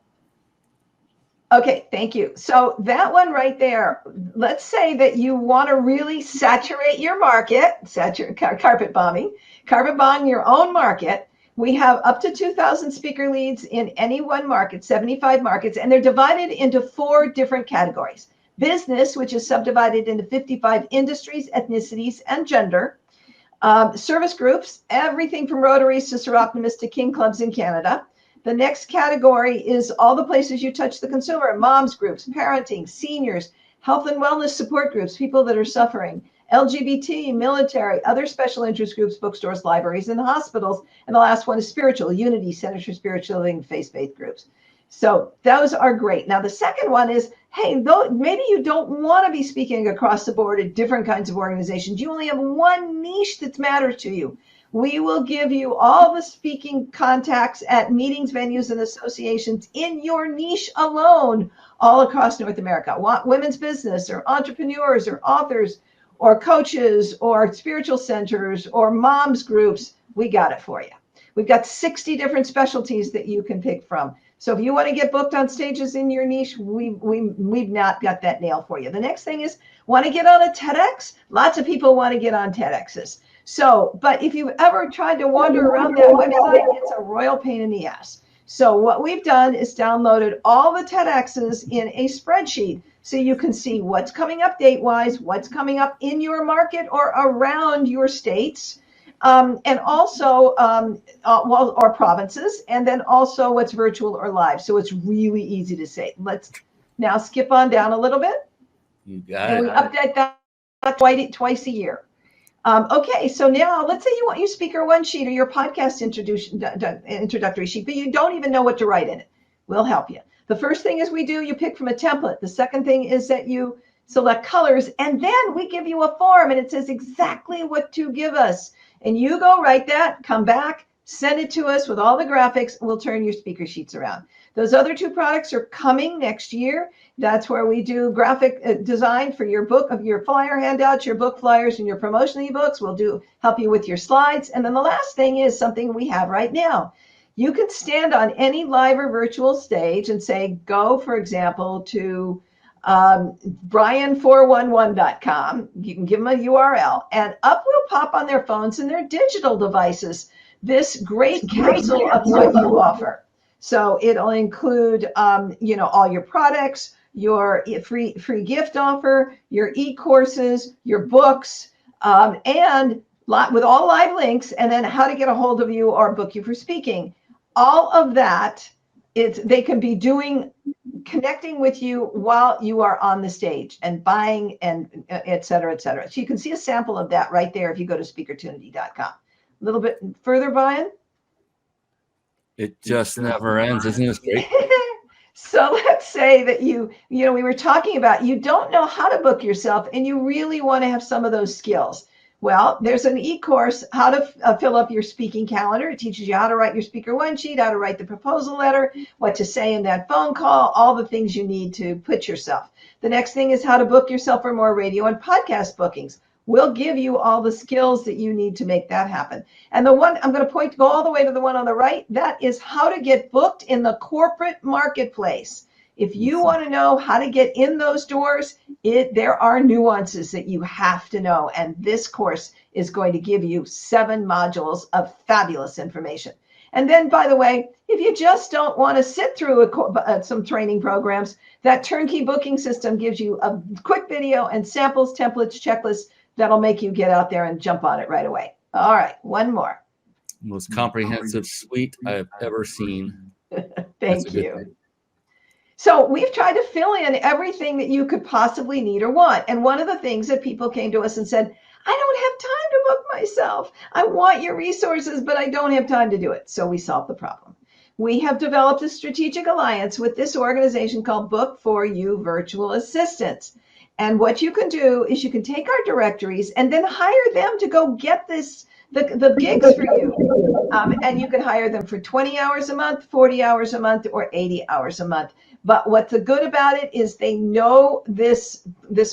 Okay, thank you. So that one right there, let's say that you want to really saturate your market, carpet bomb your own market. We have up to 2,000 speaker leads in any one market, 75 markets, and they're divided into 4 different categories. Business, which is subdivided into 55 industries, ethnicities, and gender. Service groups, everything from Rotaries to Seroptimists to King Clubs in Canada. The next category is all the places you touch the consumer: moms groups, parenting, seniors, health and wellness support groups, people that are suffering, LGBT, military, other special interest groups, bookstores, libraries, and hospitals. And the last one is spiritual, Unity, Centers for Spiritual Living, faith-based groups. So those are great. Now, the second one is, hey, maybe you don't want to be speaking across the board at different kinds of organizations. You only have one niche that matters to you. We will give you all the speaking contacts at meetings, venues, and associations in your niche alone all across North America. Want women's business or entrepreneurs or authors or coaches or spiritual centers or moms groups, we got it for you. We've got 60 different specialties that you can pick from. So if you want to get booked on stages in your niche, we've not got that nailed for you. The next thing is, want to get on a TEDx? Lots of people want to get on TEDx's. So, but if you've ever tried to wander around that website, it's a royal pain in the ass. So what we've done is downloaded all the TEDx's in a spreadsheet so you can see what's coming up date-wise, what's coming up in your market or around your states, and also, or provinces, and then also what's virtual or live. So it's really easy to say. Let's now skip on down a little bit. You got and it. we update that twice a year. Okay, so now let's say you want your speaker one sheet or your podcast introductory sheet, but you don't even know what to write in it. We'll help you. The first thing is you pick from a template. The second thing is that you select colors, and then we give you a form, and it says exactly what to give us. And you go write that, come back, send it to us with all the graphics, and we'll turn your speaker sheets around. Those other 2 products are coming next year. That's where we do graphic design for your book, of your flyer handouts, your book flyers, and your promotional ebooks. We'll help you with your slides. And then the last thing is something we have right now. You can stand on any live or virtual stage and say, go, for example, to brian411.com. You can give them a URL, and up will pop on their phones and their digital devices this great capsule of what you offer. So it'll include, all your products, your free gift offer, your e-courses, your books, and with all live links, and then how to get a hold of you or book you for speaking. All of that, they can be connecting with you while you are on the stage and buying and et cetera, et cetera. So you can see a sample of that right there if you go to speakertunity.com. A little bit further, Brian. It just never ends. Isn't this great? So let's say that we were talking about, you don't know how to book yourself and you really want to have some of those skills. Well, there's an e-course, how to fill up your speaking calendar. It teaches you how to write your speaker one sheet, how to write the proposal letter, what to say in that phone call, all the things you need to put yourself. The next thing is how to book yourself for more radio and podcast bookings. We'll give you all the skills that you need to make that happen. And the one I'm going to go all the way to the one on the right, that is how to get booked in the corporate marketplace. If you want to know how to get in those doors, there are nuances that you have to know. And this course is going to give you 7 modules of fabulous information. And then, by the way, if you just don't want to sit through some training programs, that turnkey booking system gives you a quick video and samples, templates, checklists that'll make you get out there and jump on it right away. All right, one more. Most comprehensive suite I've ever seen. Thank you. So we've tried to fill in everything that you could possibly need or want. And one of the things that people came to us and said, I don't have time to book myself. I want your resources, but I don't have time to do it. So we solved the problem. We have developed a strategic alliance with this organization called Book for You Virtual Assistants. And what you can do is you can take our directories and then hire them to go get the gigs for you. And you can hire them for 20 hours a month, 40 hours a month, or 80 hours a month. But what's the good about it is they know this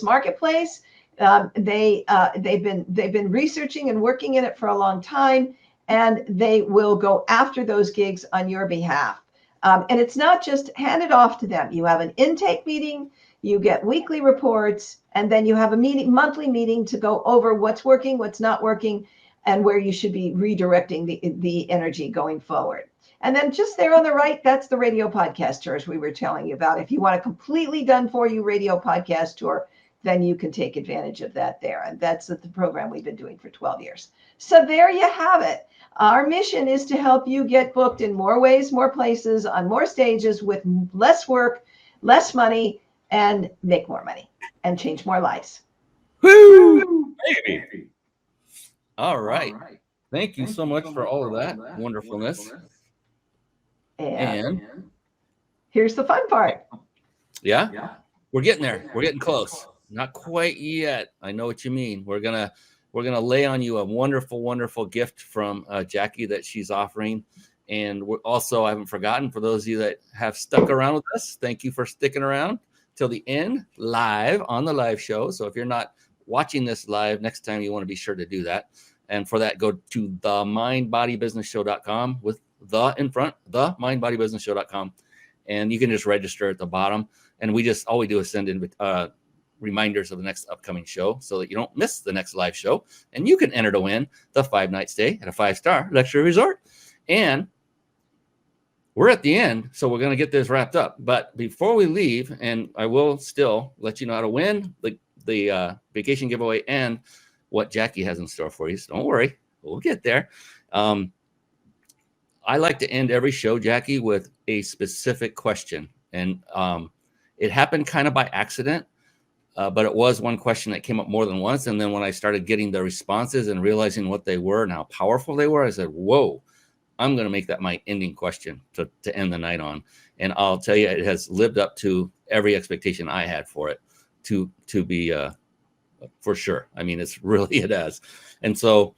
marketplace. They've been researching and working in it for a long time, and they will go after those gigs on your behalf. And it's not just hand it off to them. You have an intake meeting, you get weekly reports, and then you have a monthly meeting to go over what's working, what's not working, and where you should be redirecting the energy going forward. And then just there on the right, that's the radio podcast tours we were telling you about. If you want a completely done for you radio podcast tour, then you can take advantage of that there. And that's the program we've been doing for 12 years. So there you have it. Our mission is to help you get booked in more ways, more places, on more stages with less work, less money, and make more money and change more lives. Woo! Baby. All right. Thank you so much for all of that wonderfulness. And here's the fun part. Yeah, we're getting there. We're getting close. Not quite yet. I know what you mean. We're gonna lay on you a wonderful, wonderful gift from Jackie that she's offering. And we're also, I haven't forgotten, for those of you that have stuck around with us, thank you for sticking around till the end, live on the live show. So if you're not watching this live, next time you want to be sure to do that. And for that, go to the MindBodyBusinessShow.com with the in front, the MindBodyBusinessShow.com. And you can just register at the bottom. And all we do is send in reminders of the next upcoming show so that you don't miss the next live show. And you can enter to win the 5-night stay at a 5-star luxury resort. And we're at the end, so we're going to get this wrapped up. But before we leave, and I will still let you know how to win the vacation giveaway and what Jackie has in store for you. So don't worry, we'll get there. I like to end every show, Jackie, with a specific question. And it happened kind of by accident, but it was one question that came up more than once. And then when I started getting the responses and realizing what they were and how powerful they were, I said, whoa, I'm going to make that my ending question to end the night on. And I'll tell you, it has lived up to every expectation I had for it to be for sure. I mean, it has. And so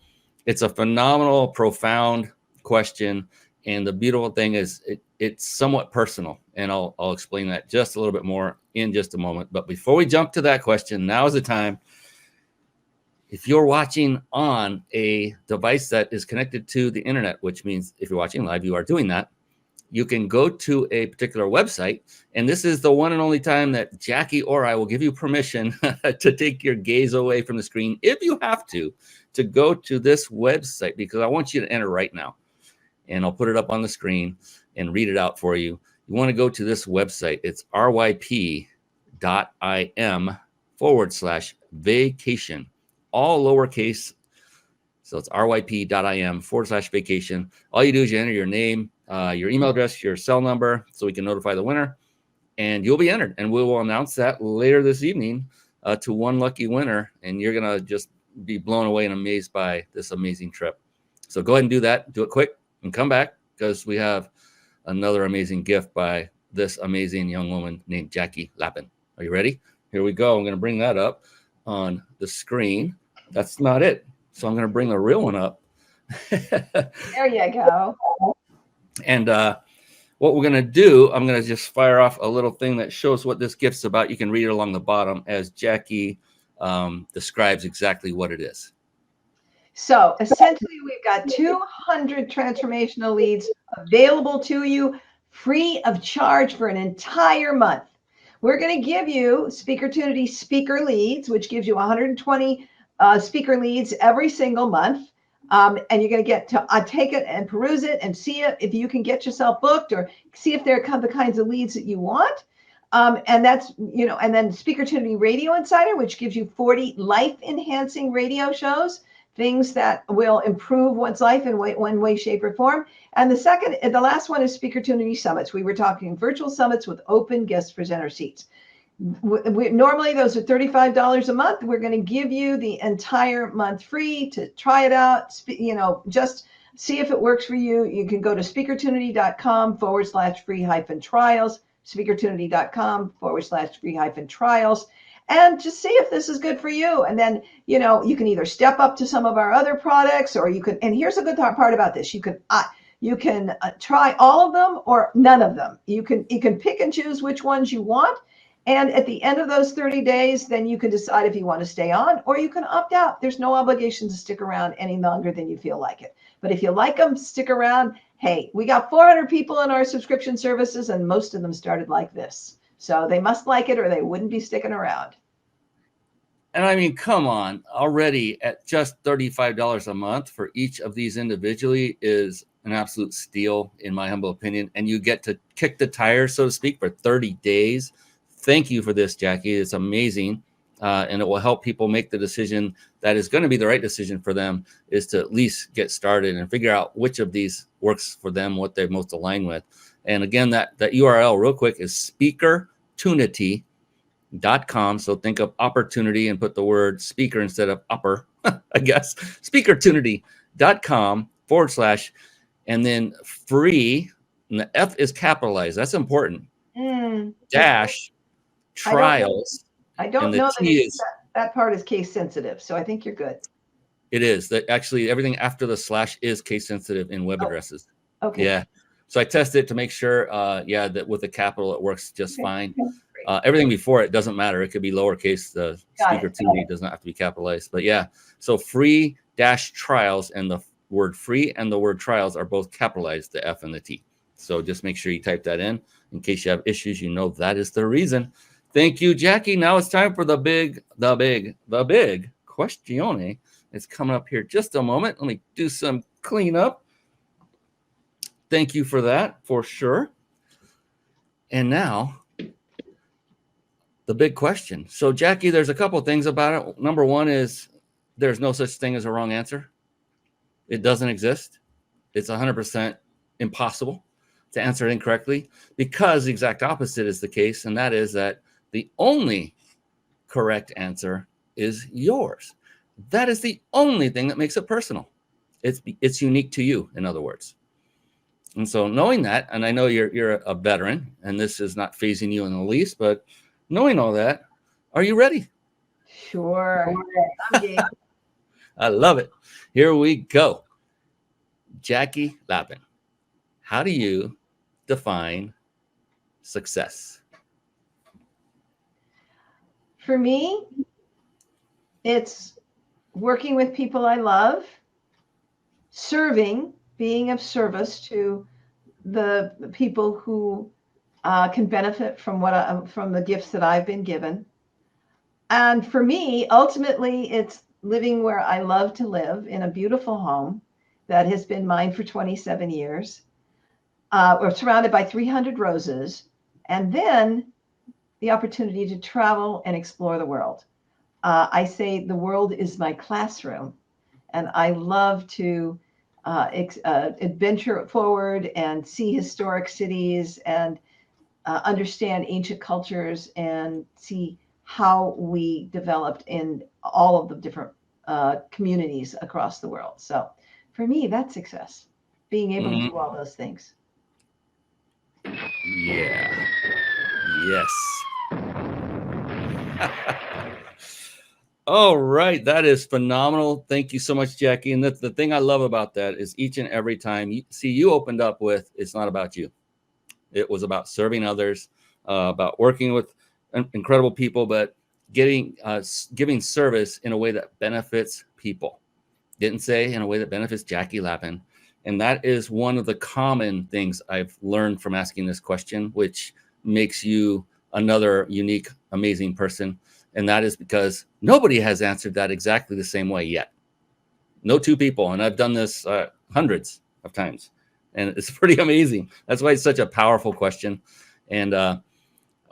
it's a phenomenal, profound question. And the beautiful thing is it's somewhat personal. And I'll explain that just a little bit more in just a moment. But before we jump to that question, now is the time. If you're watching on a device that is connected to the internet, which means if you're watching live, you are doing that, you can go to a particular website. And this is the one and only time that Jackie or I will give you permission to take your gaze away from the screen, if you have to go to this website, because I want you to enter right now. And I'll put it up on the screen and read it out for you. You want to go to this website. It's ryp.im/vacation. All lowercase. So it's ryp.im/vacation. All you do is you enter your name, your email address, your cell number, so we can notify the winner, and you'll be entered. And we will announce that later this evening to one lucky winner. And you're going to just be blown away and amazed by this amazing trip. So go ahead and do that. Do it quick and come back, because we have another amazing gift by this amazing young woman named Jackie Lapin. Are you ready? Here we go. I'm going to bring that up on the screen. That's not it. So I'm going to bring the real one up. There you go. And what we're going to do, I'm going to just fire off a little thing that shows what this gift's about. You can read it along the bottom as Jackie describes exactly what it is. So essentially, we've got 200 transformational leads available to you free of charge for an entire month. We're going to give you Speakertunity speaker leads, which gives you 120 speaker leads every single month. And you're going to get to take it and peruse it and see it if you can get yourself booked, or see if they're the kinds of leads that you want. And that's, and then Speakertunity Radio Insider, which gives you 40 life-enhancing radio shows things that will improve one's life in one way, shape, or form. And the last one is Speakertunity Summits. We were talking virtual summits with open guest presenter seats. Normally those are $35 a month. We're going to give you the entire month free to try it out. Just see if it works for you. You can go to speakertunity.com/free-trials, speakertunity.com/free-trials, and just see if this is good for you. And then, you can either step up to some of our other products, or you could, and here's a good part about this. You can try all of them or none of them. You can pick and choose which ones you want. And at the end of those 30 days, then you can decide if you want to stay on or you can opt out. There's no obligation to stick around any longer than you feel like it. But if you like them, stick around. Hey, we got 400 people in our subscription services, and most of them started like this. So they must like it or they wouldn't be sticking around. And I mean, come on, already at just $35 a month for each of these individually is an absolute steal, in my humble opinion. And you get to kick the tires, so to speak, for 30 days. Thank you for this, Jackie. It's amazing. And it will help people make the decision that is going to be the right decision for them, is to at least get started and figure out which of these works for them, what they're most aligned with. And again, that URL real quick is speakertunity.com. So think of opportunity and put the word speaker instead of upper, I guess. Speakertunity.com / and then free. And the F is capitalized. That's important. Dash trials. I don't know that part is case sensitive. So I think you're good. It is. That actually everything after the / is case sensitive in web addresses. Okay. Yeah. So I tested it to make sure, that with the capital, it works just fine. Everything before it doesn't matter. It could be lowercase. The Speakertunity does not have to be capitalized. But yeah, so free -trials, and the word free and the word trials are both capitalized, the F and the T. So just make sure you type that in case you have issues. That is the reason. Thank you, Jackie. Now it's time for the big question. It's coming up here just a moment. Let me do some cleanup. Thank you for that, for sure. And now, the big question. So, Jackie, there's a couple of things about it. Number one is there's no such thing as a wrong answer. It doesn't exist. It's 100% impossible to answer it incorrectly, because the exact opposite is the case, and that is that the only correct answer is yours. That is the only thing that makes it personal. It's unique to you, in other words. And so knowing that, and I know you're a veteran, and this is not phasing you in the least, but knowing all that, are you ready? Sure. I'm game. I love it. Here we go. Jackie Lapin, how do you define success? For me, it's working with people I love, serving, being of service to the people who can benefit from from the gifts that I've been given. And for me, ultimately, it's living where I love to live, in a beautiful home that has been mine for 27 years. We're surrounded by 300 roses, and then the opportunity to travel and explore the world. I say the world is my classroom, and I love to adventure forward and see historic cities and understand ancient cultures and see how we developed in all of the different communities across the world. So for me, that's success, being able to do all those things. Yeah. Yes. All right. That is phenomenal. Thank you so much, Jackie. And the thing I love about that is each and every time you opened up with, it's not about you. It was about serving others, about working with incredible people, but giving service in a way that benefits people. Didn't say in a way that benefits Jackie Lapin. And that is one of the common things I've learned from asking this question, which makes you another unique, amazing person. And that is because nobody has answered that exactly the same way yet. No two people. And I've done this hundreds of times. And it's pretty amazing. That's why it's such a powerful question. And I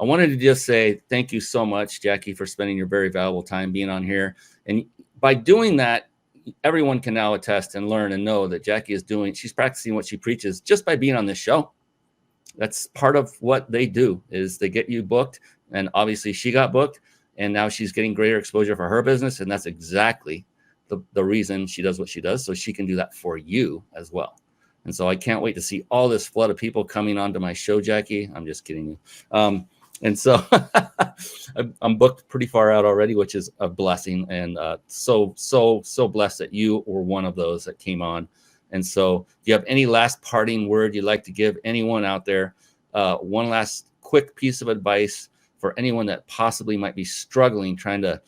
wanted to just say thank you so much, Jackie, for spending your very valuable time being on here. And by doing that, everyone can now attest and learn and know that Jackie she's practicing what she preaches just by being on this show. That's part of what they do, is they get you booked. And obviously she got booked, and now she's getting greater exposure for her business. And that's exactly the reason she does what she does. So she can do that for you as well. And so I can't wait to see all this flood of people coming onto my show, Jackie. I'm just kidding you. And so I'm booked pretty far out already, which is a blessing. And so blessed that you were one of those that came on. And so do you have any last parting word you'd like to give anyone out there? One last quick piece of advice for anyone that possibly might be struggling trying to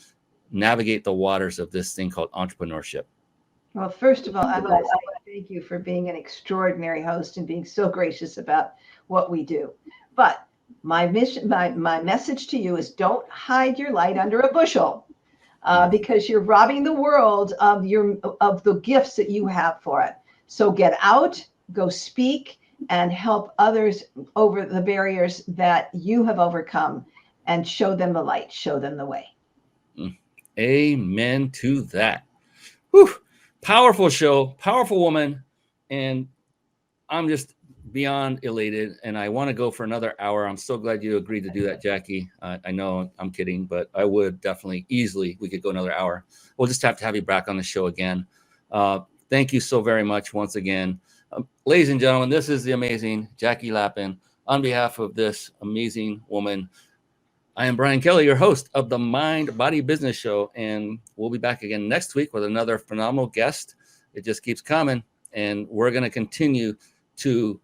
navigate the waters of this thing called entrepreneurship. Well, first of all, I want to say thank you for being an extraordinary host and being so gracious about what we do. But my message to you is, don't hide your light under a bushel, because you're robbing the world of the gifts that you have for it. So get out, go speak, and help others over the barriers that you have overcome, and show them the light, show them the way. Amen to that. Whew. Powerful show, powerful woman, and I'm just beyond elated, and I want to go for another hour. I'm so glad you agreed to do that, Jackie. I know I'm kidding, but I would definitely easily, we could go another hour. We'll just have to have you back on the show again. Thank you so very much once again. Ladies and gentlemen, this is the amazing Jackie Lapin. On behalf of this amazing woman, I am Brian Kelly, your host of the Mind Body Business Show, and we'll be back again next week with another phenomenal guest. It just keeps coming, and we're going to continue to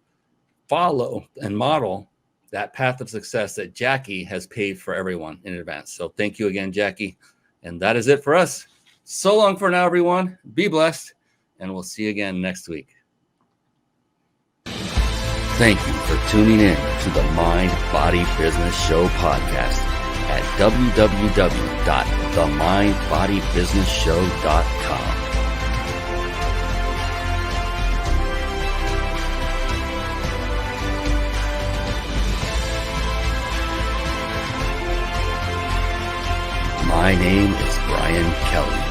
follow and model that path of success that Jackie has paved for everyone in advance. So thank you again, Jackie. And that is it for us. So long for now, everyone. Be blessed, and we'll see you again next week. Thank you for tuning in to the Mind Body Business Show podcast at www.themindbodybusinessshow.com. My name is Brian Kelly.